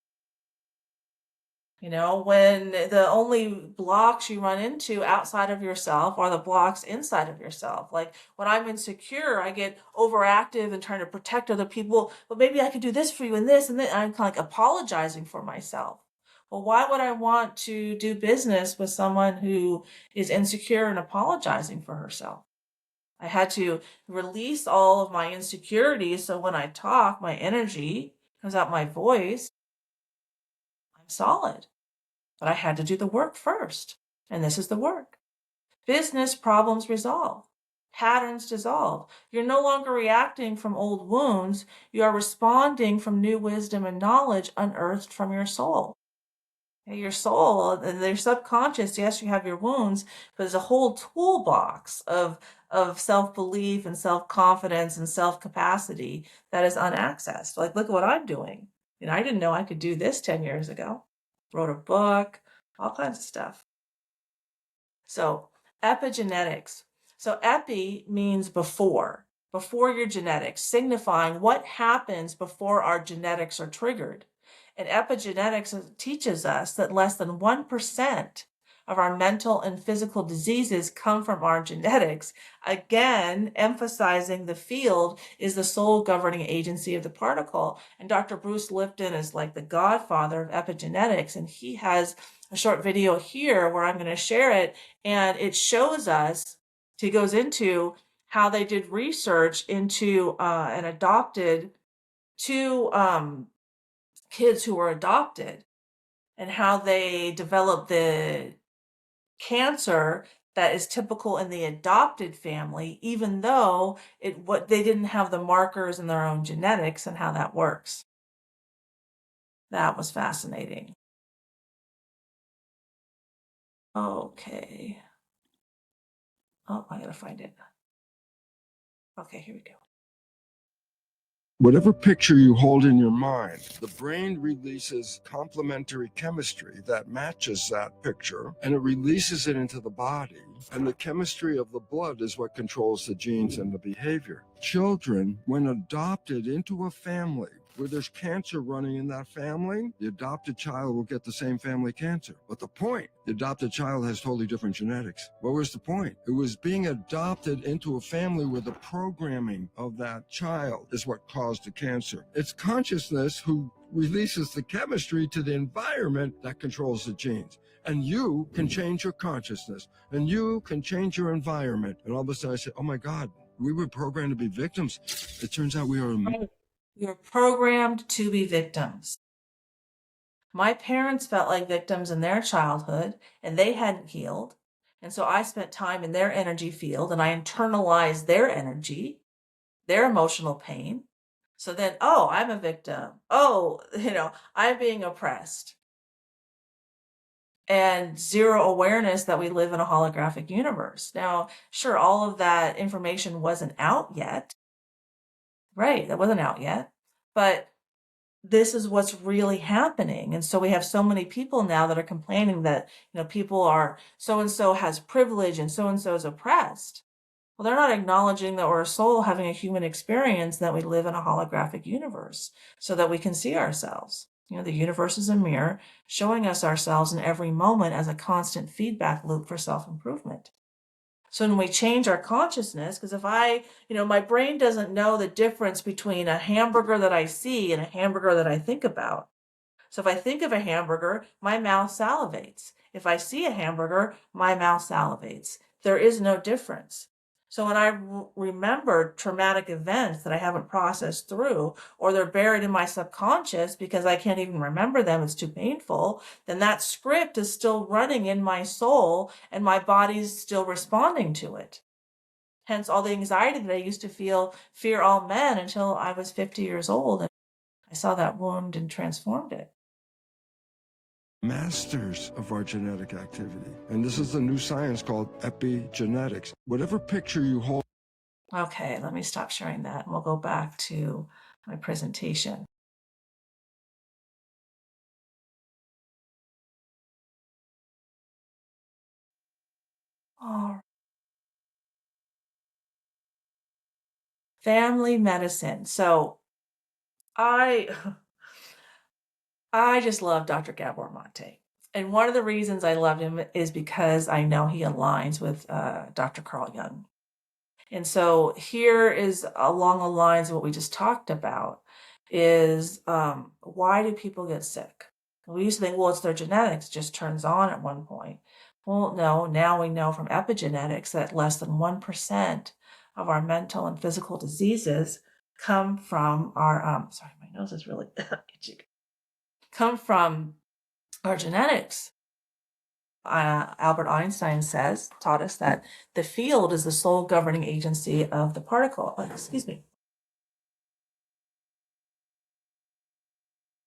When the only blocks you run into outside of yourself are the blocks inside of yourself. Like when I'm insecure, I get overactive and trying to protect other people. But maybe I could do this for you and this and then I'm kind of like apologizing for myself. Well, why would I want to do business with someone who is insecure and apologizing for herself? I had to release all of my insecurities so when I talk, my energy comes out my voice. I'm solid. But I had to do the work first. And this is the work. Business problems resolve. Patterns dissolve. You're no longer reacting from old wounds. You are responding from new wisdom and knowledge unearthed from your soul. Your soul, their subconscious, yes, you have your wounds, but there's a whole toolbox of self-belief and self-confidence and self-capacity that is unaccessed. Like, look at what I'm doing. I didn't know I could do this 10 years ago. Wrote a book, all kinds of stuff. So epigenetics. So epi means before your genetics, signifying what happens before our genetics are triggered. And epigenetics teaches us that less than 1% of our mental and physical diseases come from our genetics. Again, emphasizing the field is the sole governing agency of the particle. And Dr. Bruce Lipton is like the godfather of epigenetics. And he has a short video here where I'm going to share it. And it shows us, he goes into how they did research into and adopted two kids who were adopted and how they developed the cancer that is typical in the adopted family, even though they didn't have the markers in their own genetics, and how that works. That was fascinating. Okay. Oh, I gotta find it. Okay, here we go. Whatever picture you hold in your mind, the brain releases complementary chemistry that matches that picture, and it releases it into the body. And the chemistry of the blood is what controls the genes and the behavior. Children, when adopted into a family where there's cancer running in that family, the adopted child will get the same family cancer. But the point, the adopted child has totally different genetics. What was the point? It was being adopted into a family where the programming of that child is what caused the cancer. It's consciousness who releases the chemistry to the environment that controls the genes. And you can change your consciousness, and you can change your environment. And all of a sudden I said, oh my God, we were programmed to be victims. It turns out we are. We were programmed to be victims. My parents felt like victims in their childhood, and they hadn't healed. And so I spent time in their energy field, and I internalized their energy, their emotional pain. So then, oh, I'm a victim. Oh, I'm being oppressed. And zero awareness that we live in a holographic universe. Now, sure, all of that information wasn't out yet. Right, that wasn't out yet. But this is what's really happening. And so we have so many people now that are complaining that, people are, so-and-so has privilege and so-and-so is oppressed. Well, they're not acknowledging that we're a soul having a human experience, that we live in a holographic universe so that we can see ourselves. The universe is a mirror showing us ourselves in every moment as a constant feedback loop for self-improvement. So when we change our consciousness, because if my brain doesn't know the difference between a hamburger that I see and a hamburger that I think about. So if I think of a hamburger, my mouth salivates. If I see a hamburger, my mouth salivates. There is no difference. So when I remember traumatic events that I haven't processed through, or they're buried in my subconscious because I can't even remember them, it's too painful, then that script is still running in my soul and my body's still responding to it. Hence all the anxiety that I used to feel, fear all men, until I was 50 years old and I saw that wound and transformed it. Masters of our genetic activity. And this is a new science called epigenetics. Whatever picture you hold. Okay, let me stop sharing that and we'll go back to my presentation. Oh. Family medicine. So I just love Dr. Gabor Mate. And one of the reasons I loved him is because I know he aligns with Dr. Carl Jung. And so here is along the lines of what we just talked about is why do people get sick? We used to think, well, it's their genetics, just turns on at one point. Well, no, now we know from epigenetics that less than 1% of our mental and physical diseases come from our, sorry, my nose is really itchy, come from our genetics. Albert Einstein taught us that the field is the sole governing agency of the particle. Excuse me.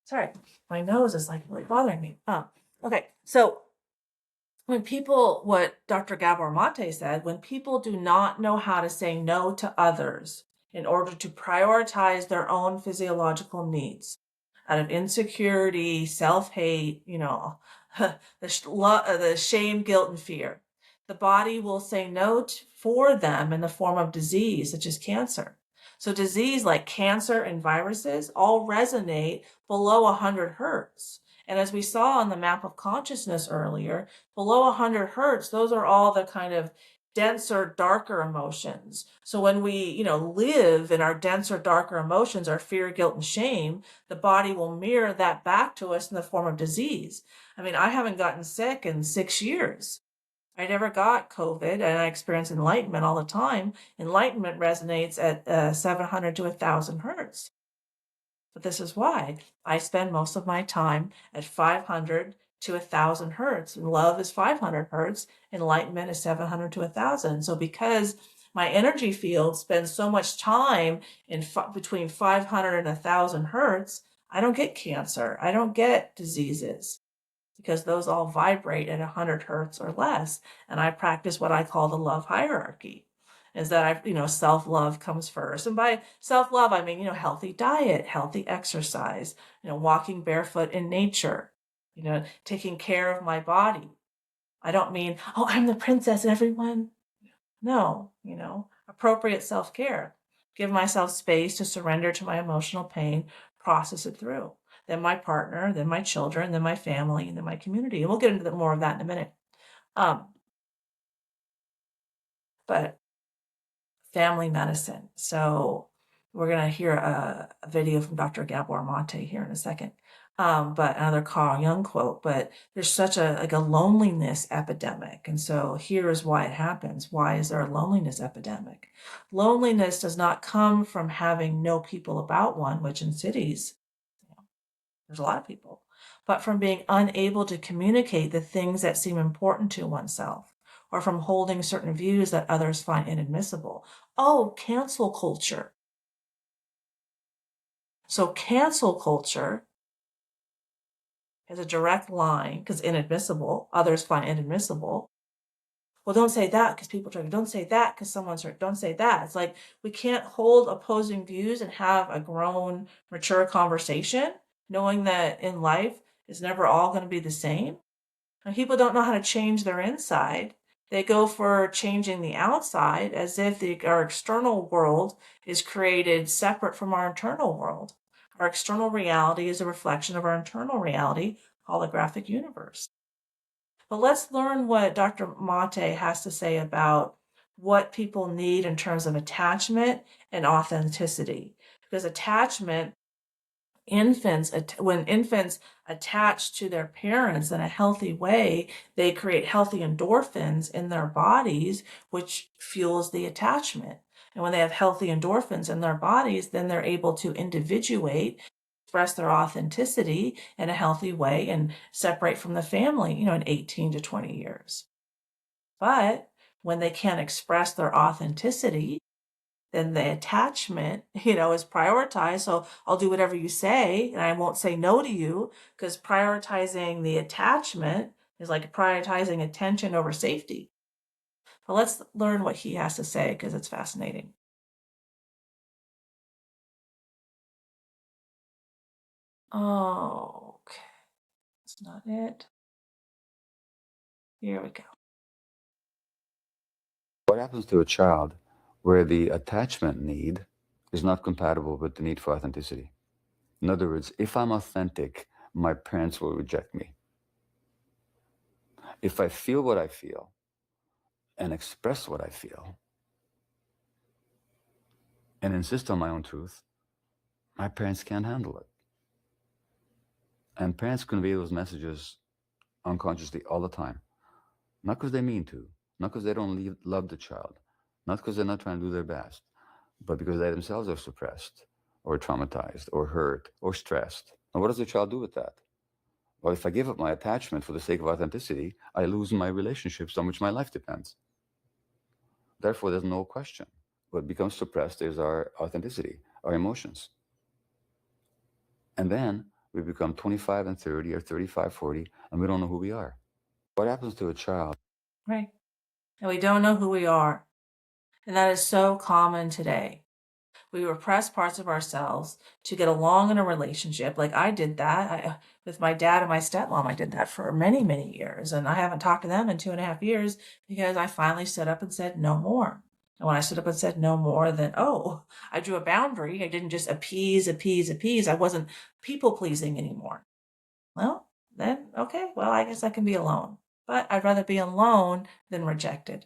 Sorry, my nose is like really bothering me. Okay, so what Dr. Gabor Mate said, when people do not know how to say no to others in order to prioritize their own physiological needs, out of insecurity, self-hate, the shame, guilt, and fear, the body will say no for them in the form of disease, such as cancer. So disease like cancer and viruses all resonate below 100 hertz. And as we saw on the map of consciousness earlier, below 100 hertz, those are all the kind of denser, darker emotions. So when we, live in our denser, darker emotions, our fear, guilt, and shame, the body will mirror that back to us in the form of disease. I mean, I haven't gotten sick in 6 years. I never got COVID, and I experience enlightenment all the time. Enlightenment resonates at 700 to 1,000 hertz. But this is why I spend most of my time at 500 to 1,000 hertz. And love is 500 hertz. Enlightenment is 700 to 1,000. So because my energy field spends so much time in between 500 and 1,000 hertz, I don't get cancer. I don't get diseases, because those all vibrate at 100 hertz or less. And I practice what I call the love hierarchy. is that self-love comes first. And by self-love, I mean, healthy diet, healthy exercise, walking barefoot in nature, taking care of my body. I don't mean, oh, I'm the princess, everyone. No, appropriate self-care. Give myself space to surrender to my emotional pain, process it through. Then my partner, then my children, then my family, and then my community. And we'll get into more of that in a minute. But family medicine. So we're going to hear a video from Dr. Gabor Mate here in a second. But another Carl Jung quote, but there's such a loneliness epidemic. And so here's why it happens. Why is there a loneliness epidemic? Loneliness does not come from having no people about one, which in cities, there's a lot of people, but from being unable to communicate the things that seem important to oneself, or from holding certain views that others find inadmissible. Oh, cancel culture. So cancel culture has a direct line, because inadmissible, others find inadmissible. Well, don't say that because people try to, don't say that because someone's hurt, don't say that. It's like we can't hold opposing views and have a grown, mature conversation, knowing that in life it's never all going to be the same. And people don't know how to change their inside. They go for changing the outside as if our external world is created separate from our internal world. Our external reality is a reflection of our internal reality, holographic universe. But let's learn what Dr. Mate has to say about what people need in terms of attachment and authenticity. Because attachment, when infants attach to their parents in a healthy way, they create healthy endorphins in their bodies, which fuels the attachment. And when they have healthy endorphins in their bodies, then they're able to individuate, express their authenticity in a healthy way, and separate from the family, in 18 to 20 years. But when they can't express their authenticity, then the attachment, is prioritized. So I'll do whatever you say, and I won't say no to you, because prioritizing the attachment is like prioritizing attention over safety. But let's learn what he has to say, because it's fascinating. Oh, okay. That's not it. Here we go. What happens to a child where the attachment need is not compatible with the need for authenticity? In other words, if I'm authentic, my parents will reject me. If I feel what I feel and express what I feel and insist on my own truth, my parents can't handle it. And parents convey those messages unconsciously all the time. Not because they mean to, not because they don't love the child, not because they're not trying to do their best, but because they themselves are suppressed or traumatized or hurt or stressed. And what does the child do with that? Well, if I give up my attachment for the sake of authenticity, I lose my relationships on which my life depends. Therefore, there's no question. What becomes suppressed is our authenticity, our emotions. And then we become 25 and 30 or 35, 40, and we don't know who we are. What happens to a child? Right. And we don't know who we are. And that is so common today. We repress parts of ourselves to get along in a relationship. Like I did that with my dad and my stepmom. I did that for many, many years. And I haven't talked to them in 2.5 years because I finally stood up and said no more. And when I stood up and said no more, then, I drew a boundary. I didn't just appease. I wasn't people pleasing anymore. Well, then, okay, well, I guess I can be alone. But I'd rather be alone than rejected.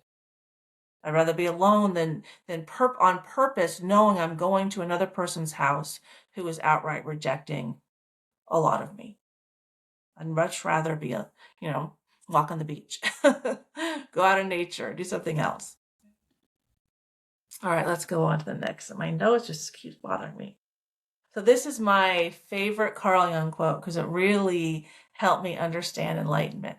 I'd rather be alone than on purpose, knowing I'm going to another person's house who is outright rejecting a lot of me. I'd much rather be walk on the beach, go out in nature, do something else. All right, let's go on to the next. My nose just keeps bothering me. So this is my favorite Carl Jung quote because it really helped me understand enlightenment.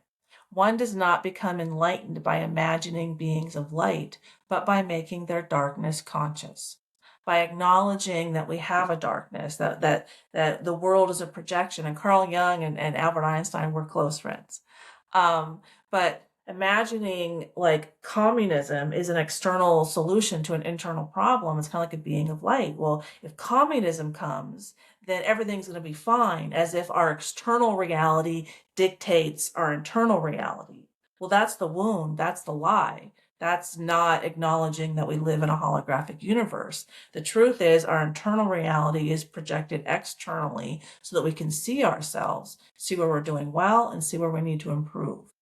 One does not become enlightened by imagining beings of light, but by making their darkness conscious. By acknowledging that we have a darkness, that the world is a projection. And Carl Jung and Albert Einstein were close friends. But imagining like communism is an external solution to an internal problem. It's kind of like a being of light. Well, if communism comes, then everything's going to be fine, as if our external reality dictates our internal reality. Well, that's the wound. That's the lie. That's not acknowledging that we live in a holographic universe. The truth is, our internal reality is projected externally so that we can see ourselves, see where we're doing well, and see where we need to improve.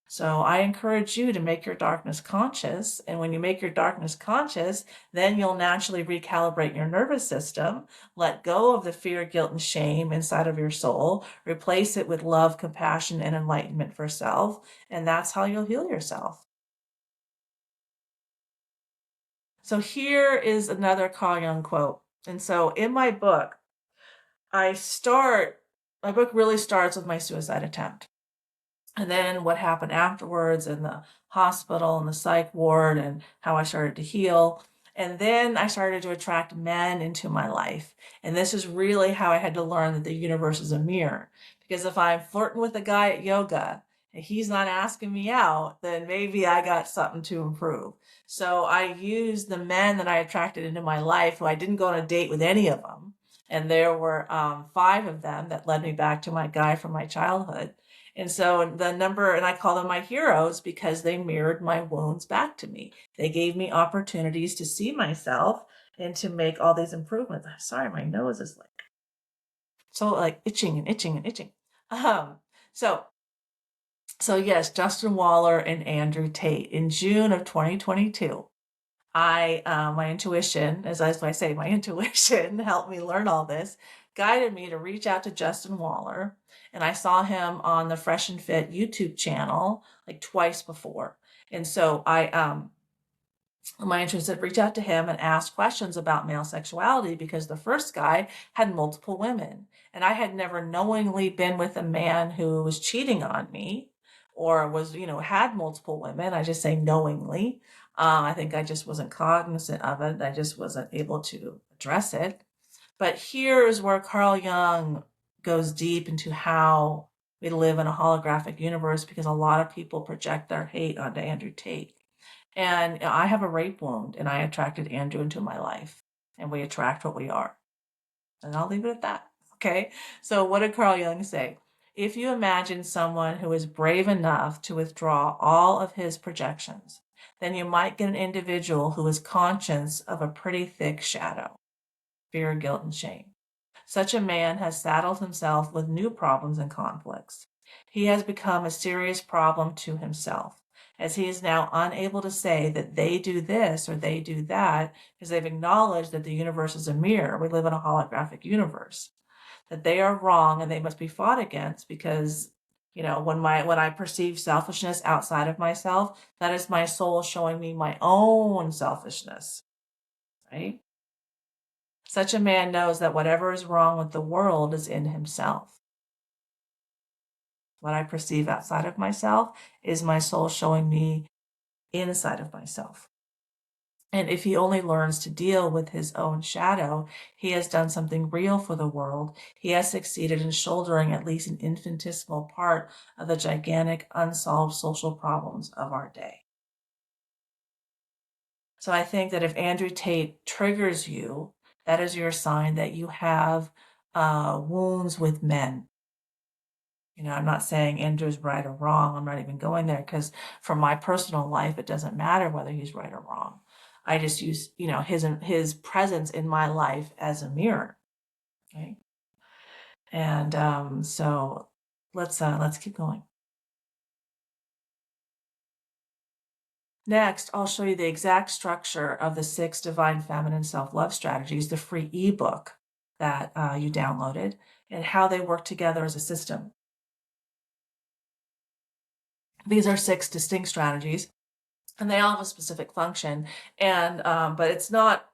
So I encourage you to make your darkness conscious. And when you make your darkness conscious, then you'll naturally recalibrate your nervous system, let go of the fear, guilt, and shame inside of your soul, replace it with love, compassion, and enlightenment for self. And that's how you'll heal yourself. So here is another Carl Jung quote. And so in my book, my book really starts with my suicide attempt. And then what happened afterwards in the hospital and the psych ward and how I started to heal. And then I started to attract men into my life. And this is really how I had to learn that the universe is a mirror. Because if I'm flirting with a guy at yoga and he's not asking me out, then maybe I got something to improve. So I used the men that I attracted into my life, who I didn't go on a date with any of them. And there were 5 of them that led me back to my guy from my childhood. And so and I call them my heroes because they mirrored my wounds back to me. They gave me opportunities to see myself and to make all these improvements. I'm sorry, my nose is like itching and itching and itching. So yes, Justin Waller and Andrew Tate in June of 2022. My intuition, as I say, my intuition helped me learn all this, guided me to reach out to Justin Waller. And I saw him on the Fresh and Fit YouTube channel like twice before. And so my interest said, reach out to him and ask questions about male sexuality, because the first guy had multiple women. And I had never knowingly been with a man who was cheating on me or was, had multiple women. I just say knowingly. I think I just wasn't cognizant of it. I just wasn't able to address it. But here's where Carl Jung goes deep into how we live in a holographic universe, because a lot of people project their hate onto Andrew Tate. And I have a rape wound, and I attracted Andrew into my life, and we attract what we are. And I'll leave it at that. Okay. So what did Carl Jung say? If you imagine someone who is brave enough to withdraw all of his projections, then you might get an individual who is conscious of a pretty thick shadow, fear, guilt, and shame. Such a man has saddled himself with new problems and conflicts. He has become a serious problem to himself, as he is now unable to say that they do this or they do that, because they've acknowledged that the universe is a mirror. We live in a holographic universe, that they are wrong and they must be fought against, because when I perceive selfishness outside of myself, that is my soul showing me my own selfishness, right? Such a man knows that whatever is wrong with the world is in himself. What I perceive outside of myself is my soul showing me inside of myself. And if he only learns to deal with his own shadow, he has done something real for the world. He has succeeded in shouldering at least an infinitesimal part of the gigantic unsolved social problems of our day. So I think that if Andrew Tate triggers you, that is your sign that you have wounds with men. I'm not saying Andrew's right or wrong. I'm not even going there, because for my personal life, it doesn't matter whether he's right or wrong. I just use, his presence in my life as a mirror. Okay. And so let's keep going. Next, I'll show you the exact structure of the 6 Divine Feminine Self-Love Strategies, the free ebook that you downloaded, and how they work together as a system. These are 6 distinct strategies, and they all have a specific function. And but it's not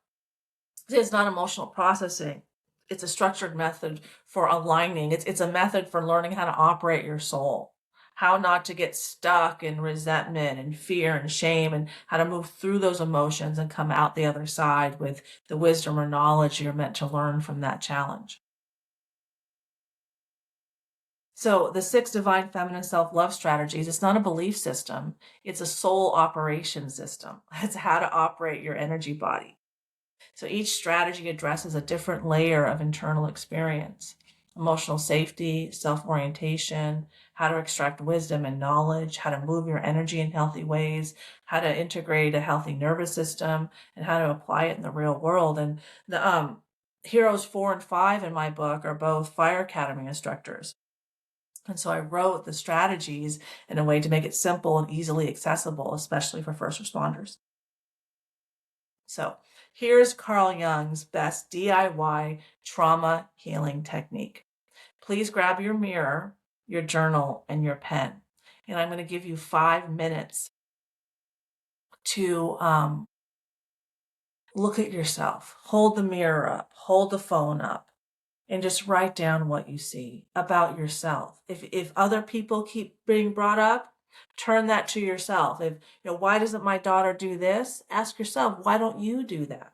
emotional processing. It's a structured method for aligning. It's a method for learning how to operate your soul, how not to get stuck in resentment and fear and shame, and how to move through those emotions and come out the other side with the wisdom or knowledge you're meant to learn from that challenge. So the 6 divine feminine self-love strategies, it's not a belief system. It's a soul operation system. It's how to operate your energy body. So each strategy addresses a different layer of internal experience: emotional safety, self-orientation, how to extract wisdom and knowledge, how to move your energy in healthy ways, how to integrate a healthy nervous system, and how to apply it in the real world. And the heroes 4 and 5 in my book are both Fire Academy instructors. And so I wrote the strategies in a way to make it simple and easily accessible, especially for first responders. So here's Carl Jung's best DIY trauma healing technique. Please grab your mirror, your journal, and your pen. And I'm going to give you 5 minutes to look at yourself. Hold the mirror up, hold the phone up, and just write down what you see about yourself. If other people keep being brought up, turn that to yourself. If why doesn't my daughter do this? Ask yourself, why don't you do that?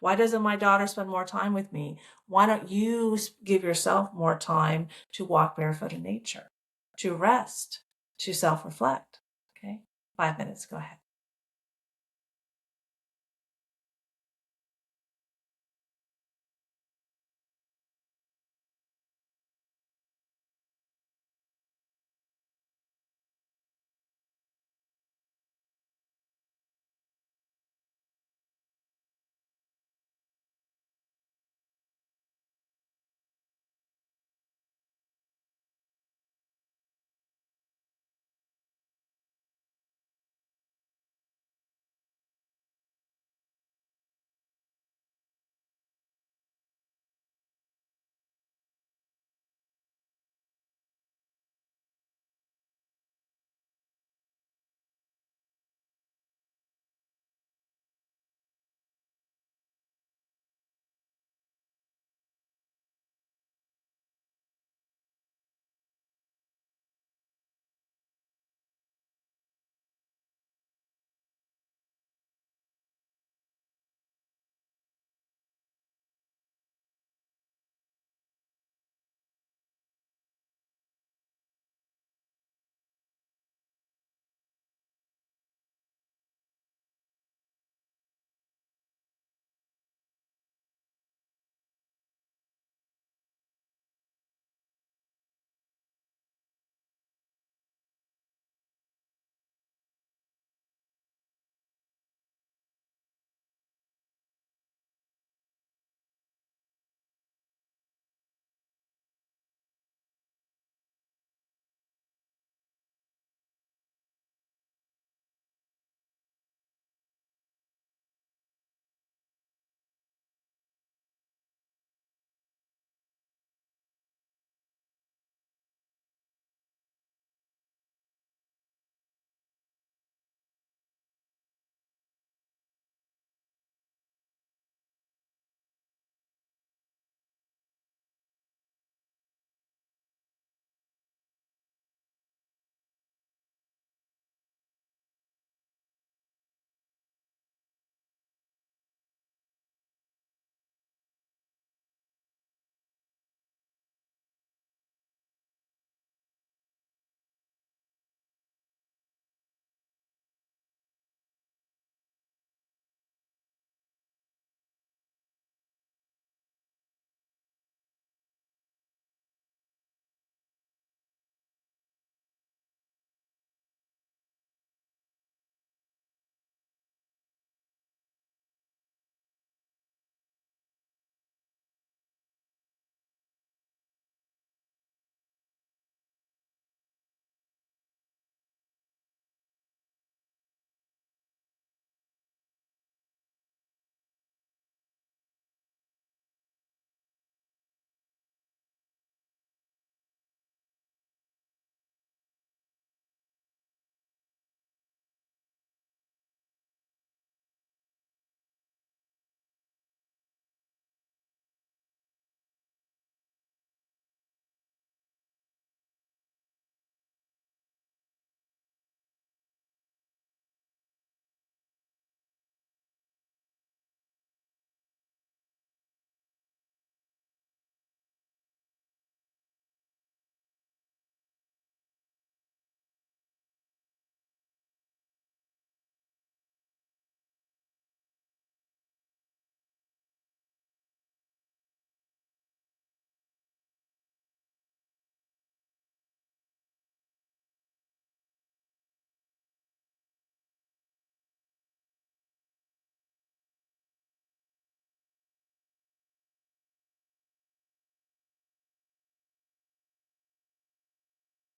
Why doesn't my daughter spend more time with me? Why don't you give yourself more time to walk barefoot in nature, to rest, to self-reflect? Okay, 5 minutes, go ahead.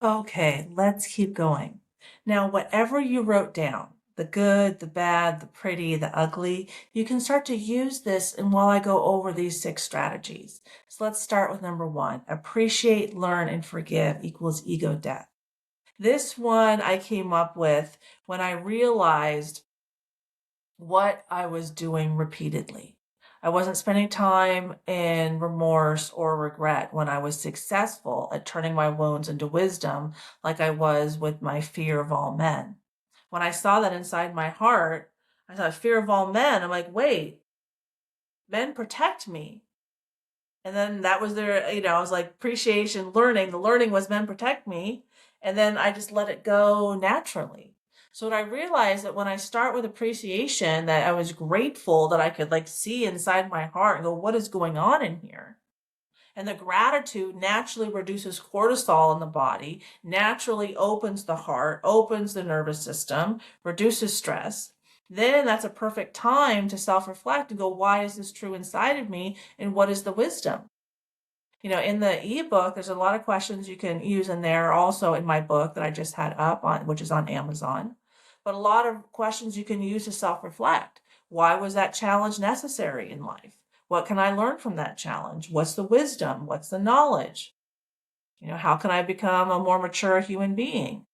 Okay, let's keep going. Now, whatever you wrote down, the good, the bad, the pretty, the ugly, you can start to use this and while I go over these 6 strategies. So let's start with number 1. Appreciate, learn, and forgive equals ego death. This one I came up with when I realized what I was doing repeatedly. I wasn't spending time in remorse or regret when I was successful at turning my wounds into wisdom, like I was with my fear of all men. When I saw that inside my heart, I thought, fear of all men. I'm like, wait, men protect me. And then that was their, I was like, appreciation, learning. The learning was men protect me. And then I just let it go naturally. So what I realized that when I start with appreciation, that I was grateful that I could like see inside my heart and go, what is going on in here? And the gratitude naturally reduces cortisol in the body, naturally opens the heart, opens the nervous system, reduces stress. Then that's a perfect time to self-reflect and go, why is this true inside of me? And what is the wisdom? In the ebook, there's a lot of questions you can use in there. Also in my book that I just had up on, which is on Amazon, but a lot of questions you can use to self-reflect. Why was that challenge necessary in life? What can I learn from that challenge? What's the wisdom? What's the knowledge? How can I become a more mature human being?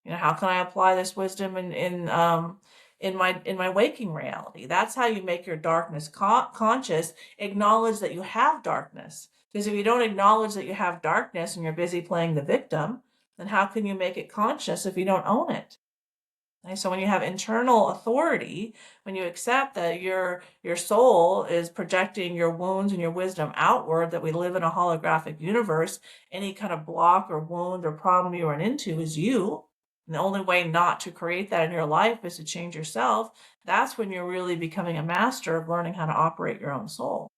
How can I apply this wisdom in my waking reality? That's how you make your darkness conscious. Acknowledge that you have darkness. Because if you don't acknowledge that you have darkness and you're busy playing the victim, then how can you make it conscious if you don't own it? Okay, so when you have internal authority, when you accept that your soul is projecting your wounds and your wisdom outward, that we live in a holographic universe, any kind of block or wound or problem you run into is you. And the only way not to create that in your life is to change yourself. That's when you're really becoming a master of learning how to operate your own soul.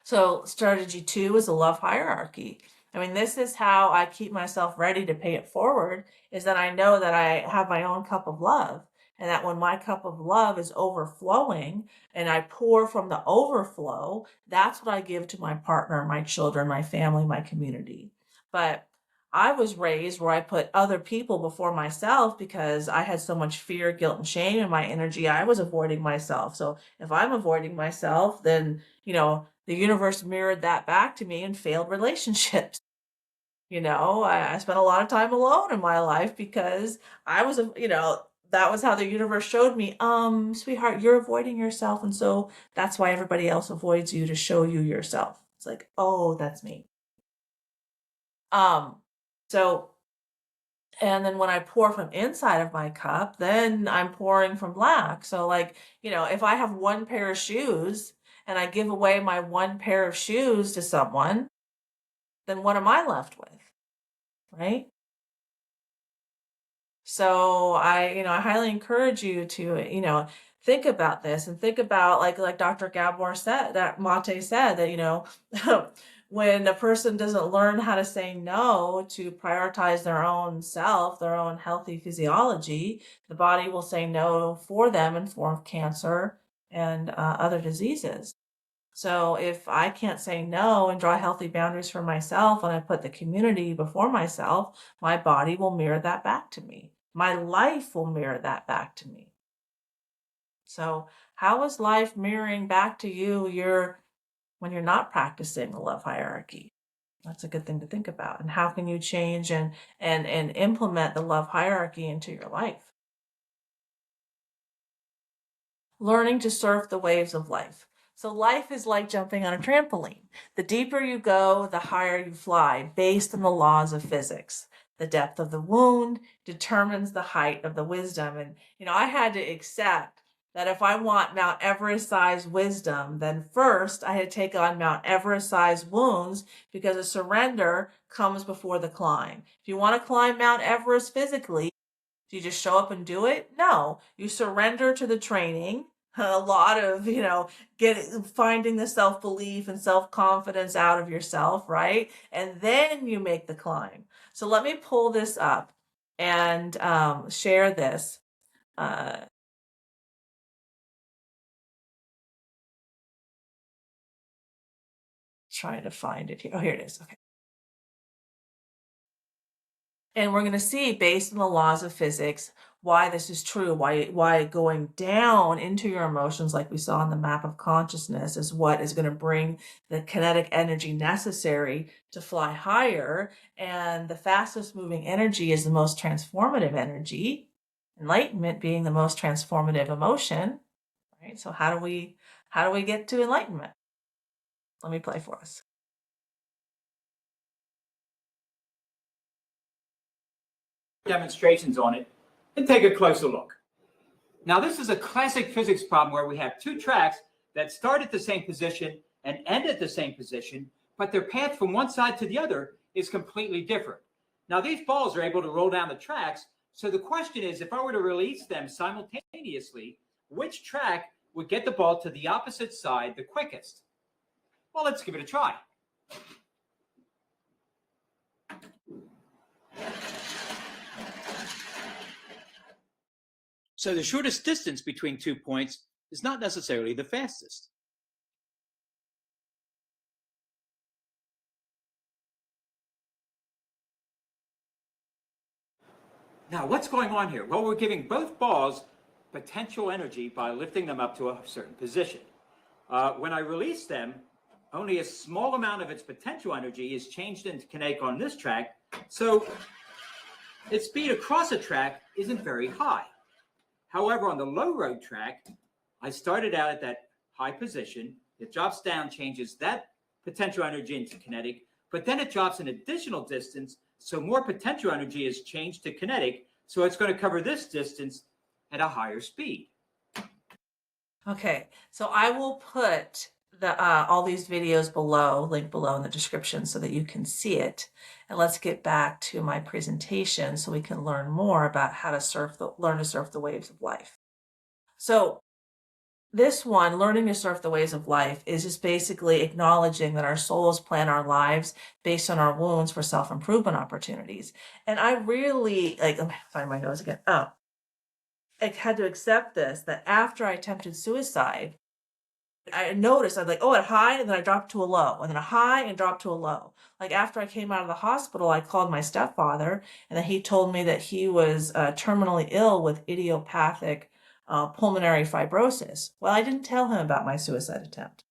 So strategy 2 is a love hierarchy. This is how I keep myself ready to pay it forward, is that I know that I have my own cup of love, and that when my cup of love is overflowing and I pour from the overflow, that's what I give to my partner, my children, my family, my community. But I was raised where I put other people before myself because I had so much fear, guilt, and shame in my energy. I was avoiding myself. So if I'm avoiding myself, then, the universe mirrored that back to me in failed relationships. I spent a lot of time alone in my life because I was, that was how the universe showed me, sweetheart, you're avoiding yourself. And so that's why everybody else avoids you, to show you yourself. It's like, oh, that's me. Um, so, and then when I pour from inside of my cup, then I'm pouring from black. So if I have one pair of shoes and I give away my one pair of shoes to someone, then what am I left with? Right? So I highly encourage you to, think about this and think about like Dr. Gabor said, that Mate said that, when a person doesn't learn how to say no, to prioritize their own self, their own healthy physiology, the body will say no for them in form of cancer and other diseases. So if I can't say no and draw healthy boundaries for myself and I put the community before myself, my body will mirror that back to me. My life will mirror that back to me. So how is life mirroring back to you when you're not practicing the love hierarchy? That's a good thing to think about. And how can you change and implement the love hierarchy into your life? Learning to surf the waves of life. So life is like jumping on a trampoline. The deeper you go, the higher you fly, based on the laws of physics. The depth of the wound determines the height of the wisdom. And, I had to accept that if I want Mount Everest-sized wisdom, then first I had to take on Mount Everest-sized wounds, because a surrender comes before the climb. If you want to climb Mount Everest physically, do you just show up and do it? No, you surrender to the training. A lot of, finding the self-belief and self-confidence out of yourself, right? And then you make the climb. So let me pull this up and share this. Trying to find it here. Oh, here it is. Okay. And we're going to see, based on the laws of physics, why this is true, why going down into your emotions, like we saw in the map of consciousness, is what is going to bring the kinetic energy necessary to fly higher. And the fastest moving energy is the most transformative energy, enlightenment being the most transformative emotion, right? So how do we get to enlightenment? Let me play for us. Demonstrations on it and take a closer look. Now, this is a classic physics problem where we have two tracks that start at the same position and end at the same position, but their path from one side to the other is completely different. Now, these balls are able to roll down the tracks, so the question is, if I were to release them simultaneously, which track would get the ball to the opposite side the quickest? Well, let's give it a try. So the shortest distance between 2 points is not necessarily the fastest. Now, what's going on here? Well, we're giving both balls potential energy by lifting them up to a certain position. When I release them, only a small amount of its potential energy is changed into kinetic on this track, so its speed across a track isn't very high. However, on the low road track, I started out at that high position. It drops down, changes that potential energy into kinetic, but then it drops an additional distance, so more potential energy is changed to kinetic, so it's going to cover this distance at a higher speed. Okay, so I will put the all these videos below, link below in the description so that you can see it. And let's get back to my presentation so we can learn more about how to learn to surf the waves of life. So this one, learning to surf the waves of life, is just basically acknowledging that our souls plan our lives based on our wounds for self-improvement opportunities. And I really, let me find my nose again. I had to accept this, that after I attempted suicide, I noticed I'd like, a high, and then I dropped to a low, and then a high and dropped to a low. Like after I came out of the hospital, I called my stepfather, and then he told me that he was terminally ill with idiopathic pulmonary fibrosis. Well, I didn't tell him about my suicide attempt.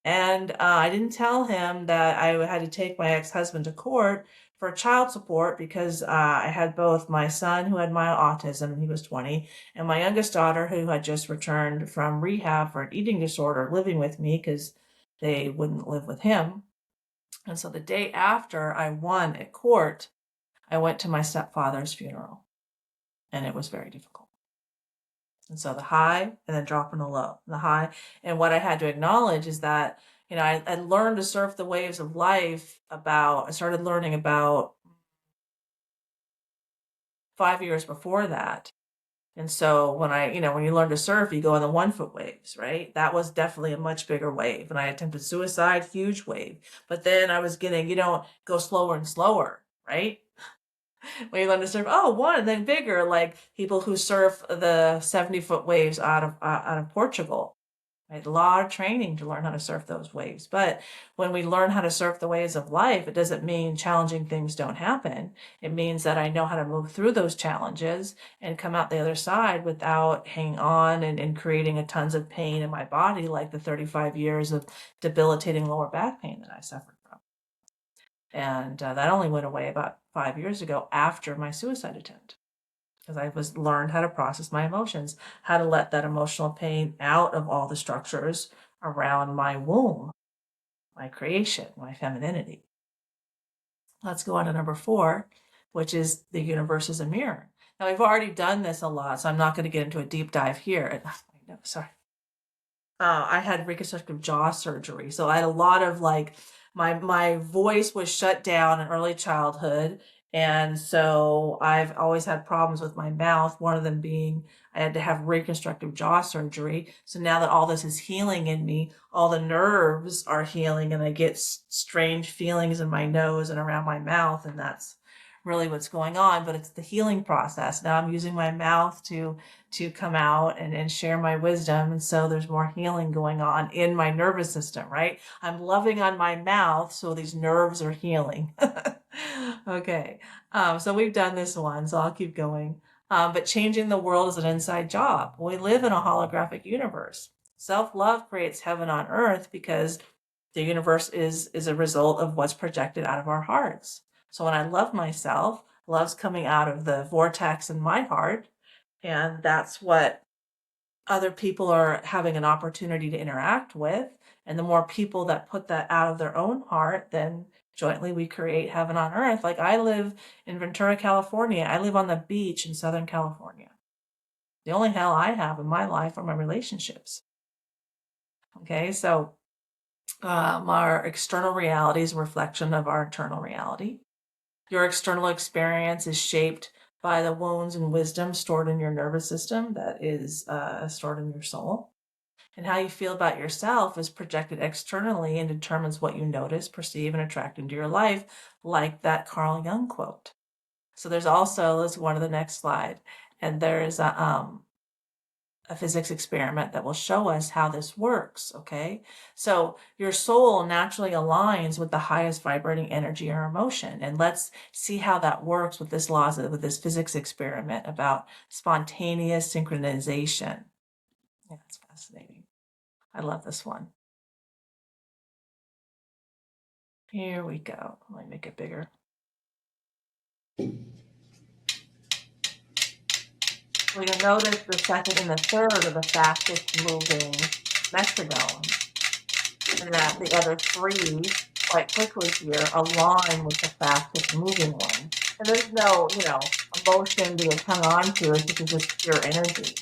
And I didn't tell him that I had to take my ex-husband to court for child support because I had both my son who had mild autism, he was 20, and my youngest daughter who had just returned from rehab for an eating disorder living with me because they wouldn't live with him. And so the day after I won at court, I went to my stepfather's funeral, and it was very difficult. And so the high and then dropping the low, the high. And what I had to acknowledge is that, I learned to surf the waves of life I started learning about 5 years before that. And so when when you learn to surf, you go on the 1 foot waves, right? That was definitely a much bigger wave. And I attempted suicide, huge wave. But then I was getting, go slower and slower, right? When you learn to surf, one, and then bigger, like people who surf the 70-foot waves out of Portugal. Right? A lot of training to learn how to surf those waves. But when we learn how to surf the waves of life, it doesn't mean challenging things don't happen. It means that I know how to move through those challenges and come out the other side without hanging on and creating a tons of pain in my body, like the 35 years of debilitating lower back pain that I suffered from. And that only went away about 5 years ago after my suicide attempt, because I learned how to process my emotions, how to let that emotional pain out of all the structures around my womb, my creation, my femininity. Let's go on to number 4, which is the universe is a mirror. Now, we've already done this a lot, so I'm not going to get into a deep dive here. Sorry. I had reconstructive jaw surgery, so I had a lot of my voice was shut down in early childhood. And so I've always had problems with my mouth, one of them being I had to have reconstructive jaw surgery. So now that all this is healing in me, all the nerves are healing, and I get strange feelings in my nose and around my mouth, and that's really what's going on. But it's the healing process. Now I'm using my mouth to come out and share my wisdom. And so there's more healing going on in my nervous system, right? I'm loving on my mouth, so these nerves are healing. Okay. So we've done this one, so I'll keep going. But changing the world is an inside job. We live in a holographic universe. Self-love creates heaven on earth because the universe is a result of what's projected out of our hearts. So when I love myself, love's coming out of the vortex in my heart, and that's what other people are having an opportunity to interact with. And the more people that put that out of their own heart, then jointly we create heaven on earth. Like I live in Ventura, California. I live on the beach in Southern California. The only hell I have in my life are my relationships. Okay, so our external reality is a reflection of our internal reality. Your external experience is shaped by the wounds and wisdom stored in your nervous system that is stored in your soul. And how you feel about yourself is projected externally and determines what you notice, perceive, and attract into your life, like that Carl Jung quote. So there's also, let's go on to the next slide, and there's a physics experiment that will show us how this works, okay? So your soul naturally aligns with the highest vibrating energy or emotion. And let's see how that works with with this physics experiment about spontaneous synchronization. Yeah, it's fascinating. I love this one. Here we go. Let me make it bigger. Well, you'll notice the second and the third are the fastest moving metronomes, and that the other three, quite quickly here, align with the fastest moving one. And there's no, emotion to hang on to. It's just pure energy.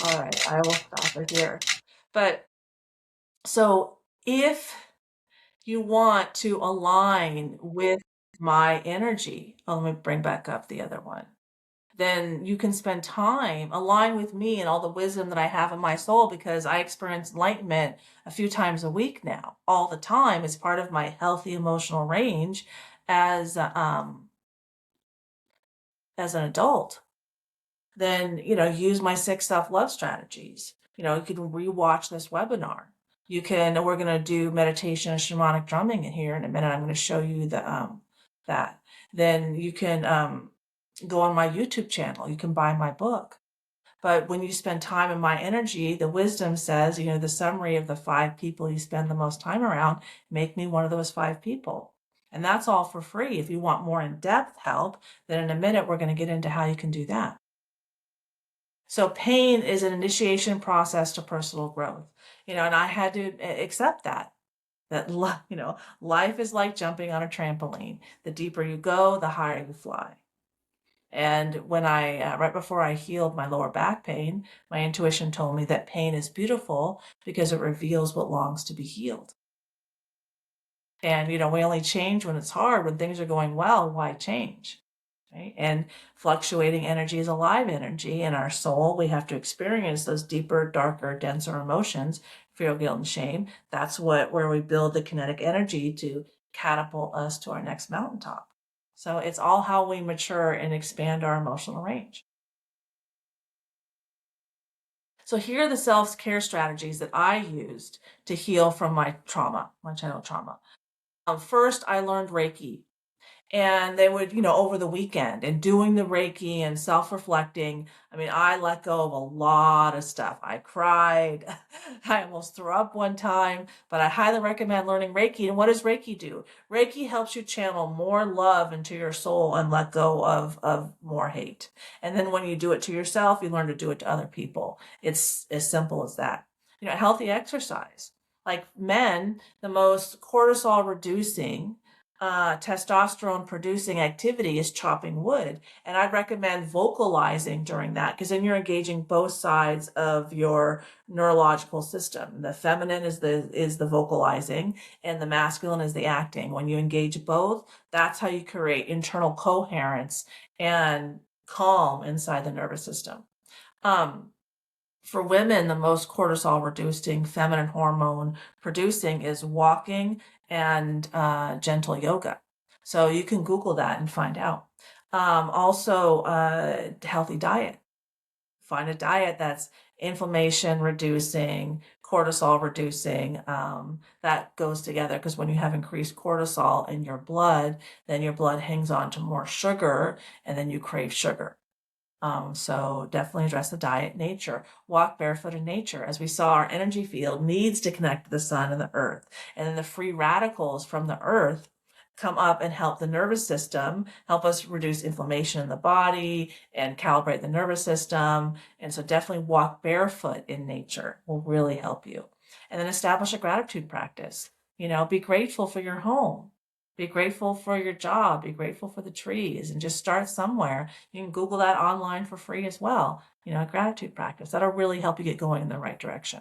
All right, I will stop it here. But so if you want to align with my energy, let me bring back up the other one. Then you can spend time align with me and all the wisdom that I have in my soul, because I experience enlightenment a few times a week now, all the time, as part of my healthy emotional range as an adult. Then, use my 6 self-love strategies. You can rewatch this webinar. We're going to do meditation and shamanic drumming in here in a minute. I'm going to show you that. Then you can go on my YouTube channel. You can buy my book. But when you spend time in my energy, the wisdom says, the summary of the 5 people you spend the most time around, make me one of those 5 people. And that's all for free. If you want more in-depth help, then in a minute, we're going to get into how you can do that. So pain is an initiation process to personal growth, and I had to accept that life is like jumping on a trampoline. The deeper you go, the higher you fly. And when right before I healed my lower back pain, my intuition told me that pain is beautiful because it reveals what longs to be healed. And, we only change when it's hard. When things are going well, why change? Right? And fluctuating energy is alive energy. In our soul, we have to experience those deeper, darker, denser emotions, fear, guilt, and shame. That's where we build the kinetic energy to catapult us to our next mountaintop. So it's all how we mature and expand our emotional range. So here are the self-care strategies that I used to heal from my trauma, my childhood trauma. First, I learned Reiki. And they would, over the weekend and doing the Reiki and self-reflecting. I mean, I let go of a lot of stuff. I cried. I almost threw up one time, but I highly recommend learning Reiki. And what does Reiki do? Reiki helps you channel more love into your soul and let go of more hate. And then when you do it to yourself, you learn to do it to other people. It's as simple as that. Healthy exercise. Like men, the most cortisol reducing testosterone producing activity is chopping wood. And I recommend vocalizing during that, because then you're engaging both sides of your neurological system. The feminine is the vocalizing and the masculine is the acting. When you engage both, that's how you create internal coherence and calm inside the nervous system. For women, the most cortisol reducing, feminine hormone producing is walking and gentle yoga. So you can Google that and find out. Also, healthy diet. Find a diet that's inflammation reducing, cortisol reducing. That goes together, because when you have increased cortisol in your blood, then your blood hangs on to more sugar, and then you crave sugar. So definitely address the diet. Nature. Walk barefoot in nature. As we saw, our energy field needs to connect to the sun and the earth. And then the free radicals from the earth come up and help the nervous system, help us reduce inflammation in the body and calibrate the nervous system. And so definitely walk barefoot in nature will really help you. And then establish a gratitude practice. Be grateful for your home. Be grateful for your job. Be grateful for the trees, and just start somewhere. You can Google that online for free as well. A gratitude practice. That'll really help you get going in the right direction.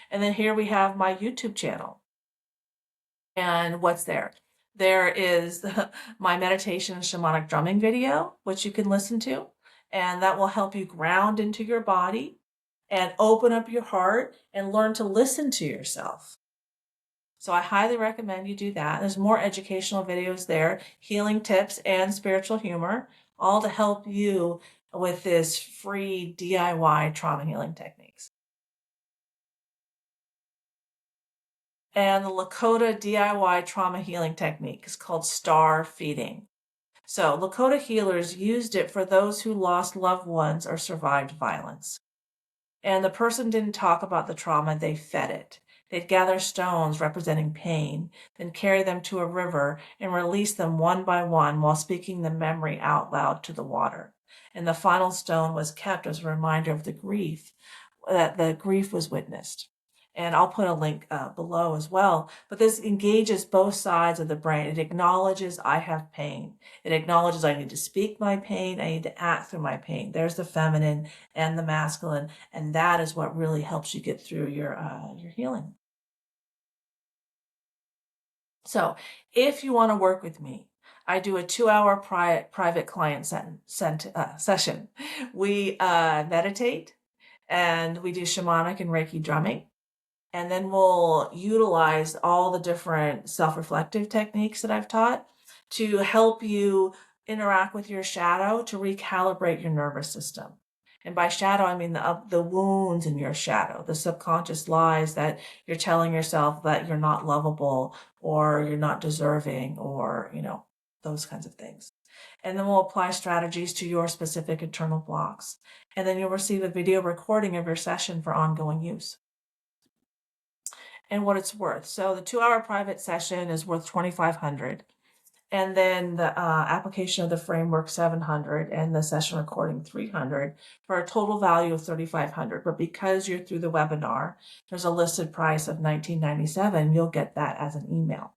And then here we have my YouTube channel. And what's there? There is my meditation and shamanic drumming video, which you can listen to. And that will help you ground into your body and open up your heart and learn to listen to yourself. So I highly recommend you do that. There's more educational videos there, healing tips and spiritual humor, all to help you with this free DIY trauma healing techniques. And the Lakota DIY trauma healing technique is called star feeding. So Lakota healers used it for those who lost loved ones or survived violence. And the person didn't talk about the trauma, they fed it. They'd gather stones representing pain, then carry them to a river and release them one by one while speaking the memory out loud to the water. And the final stone was kept as a reminder of the grief, that the grief was witnessed. And I'll put a link below as well. But this engages both sides of the brain. It acknowledges I have pain. It acknowledges I need to speak my pain. I need to act through my pain. There's the feminine and the masculine. And that is what really helps you get through your healing. So if you want to work with me, I do a 2-hour private client session. We meditate, and we do shamanic and Reiki drumming. And then we'll utilize all the different self-reflective techniques that I've taught to help you interact with your shadow to recalibrate your nervous system. And by shadow, I mean the wounds in your shadow, the subconscious lies that you're telling yourself that you're not lovable or you're not deserving, or, those kinds of things. And then we'll apply strategies to your specific internal blocks. And then you'll receive a video recording of your session for ongoing use. And what it's worth. So the 2-hour private session is worth $2,500. And then the application of the framework $700, and the session recording $300, for a total value of $3,500. But because you're through the webinar, there's a listed price of $19.97. You'll get that as an email.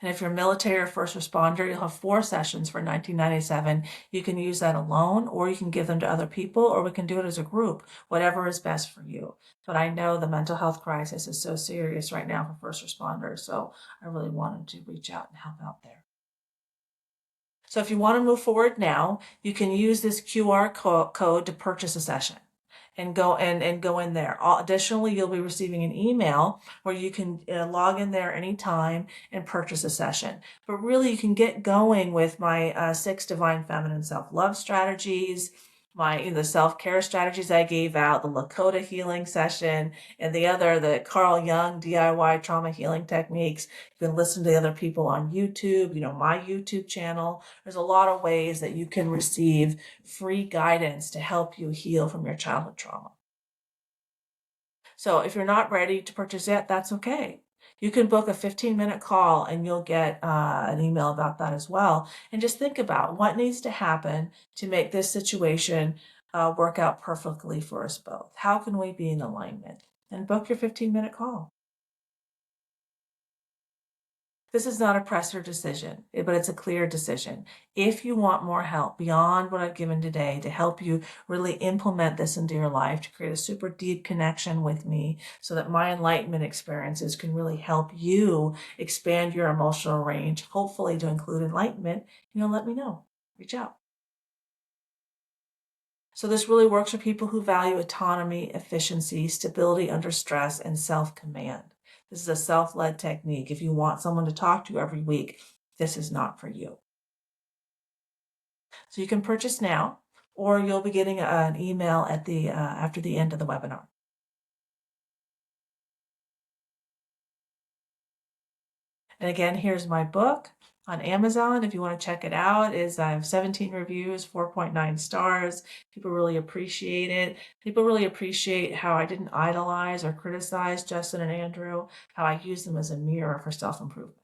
And if you're military or first responder, you'll have 4 sessions for $19.97. You can use that alone, or you can give them to other people, or we can do it as a group, whatever is best for you. But I know the mental health crisis is so serious right now for first responders, so I really wanted to reach out and help out there. So if you want to move forward now, you can use this QR code to purchase a session. And go in there. Additionally, you'll be receiving an email where you can log in there anytime and purchase a session. But really, you can get going with my 6 divine feminine self-love strategies, the self-care strategies I gave out, the Lakota healing session, and the Carl Jung DIY trauma healing techniques. You can listen to the other people on YouTube, my YouTube channel. There's a lot of ways that you can receive free guidance to help you heal from your childhood trauma. So if you're not ready to purchase yet, that's okay. You can book a 15-minute call and you'll get an email about that as well. And just think about what needs to happen to make this situation work out perfectly for us both. How can we be in alignment? And book your 15-minute call. This is not a pressure decision, but it's a clear decision. If you want more help beyond what I've given today to help you really implement this into your life, to create a super deep connection with me so that my enlightenment experiences can really help you expand your emotional range, hopefully to include enlightenment, let me know. Reach out. So this really works for people who value autonomy, efficiency, stability under stress, and self-command. This is a self-led technique. If you want someone to talk to every week, this is not for you. So you can purchase now, or you'll be getting an email at the after the end of the webinar. And again, here's my book on Amazon. If you want to check it out, I have 17 reviews, 4.9 stars. People really appreciate it. People really appreciate how I didn't idolize or criticize Justin and Andrew, how I use them as a mirror for self-improvement.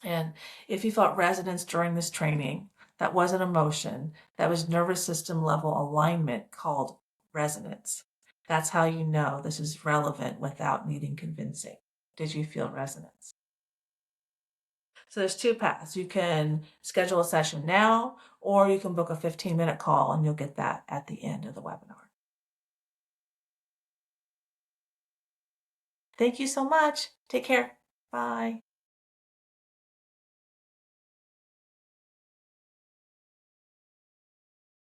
And if you felt resonance during this training, that wasn't emotion, that was nervous system level alignment called resonance. That's how you know this is relevant without needing convincing. Did you feel resonance? So there's two paths. You can schedule a session now, or you can book a 15-minute call and you'll get that at the end of the webinar. Thank you so much. Take care. Bye.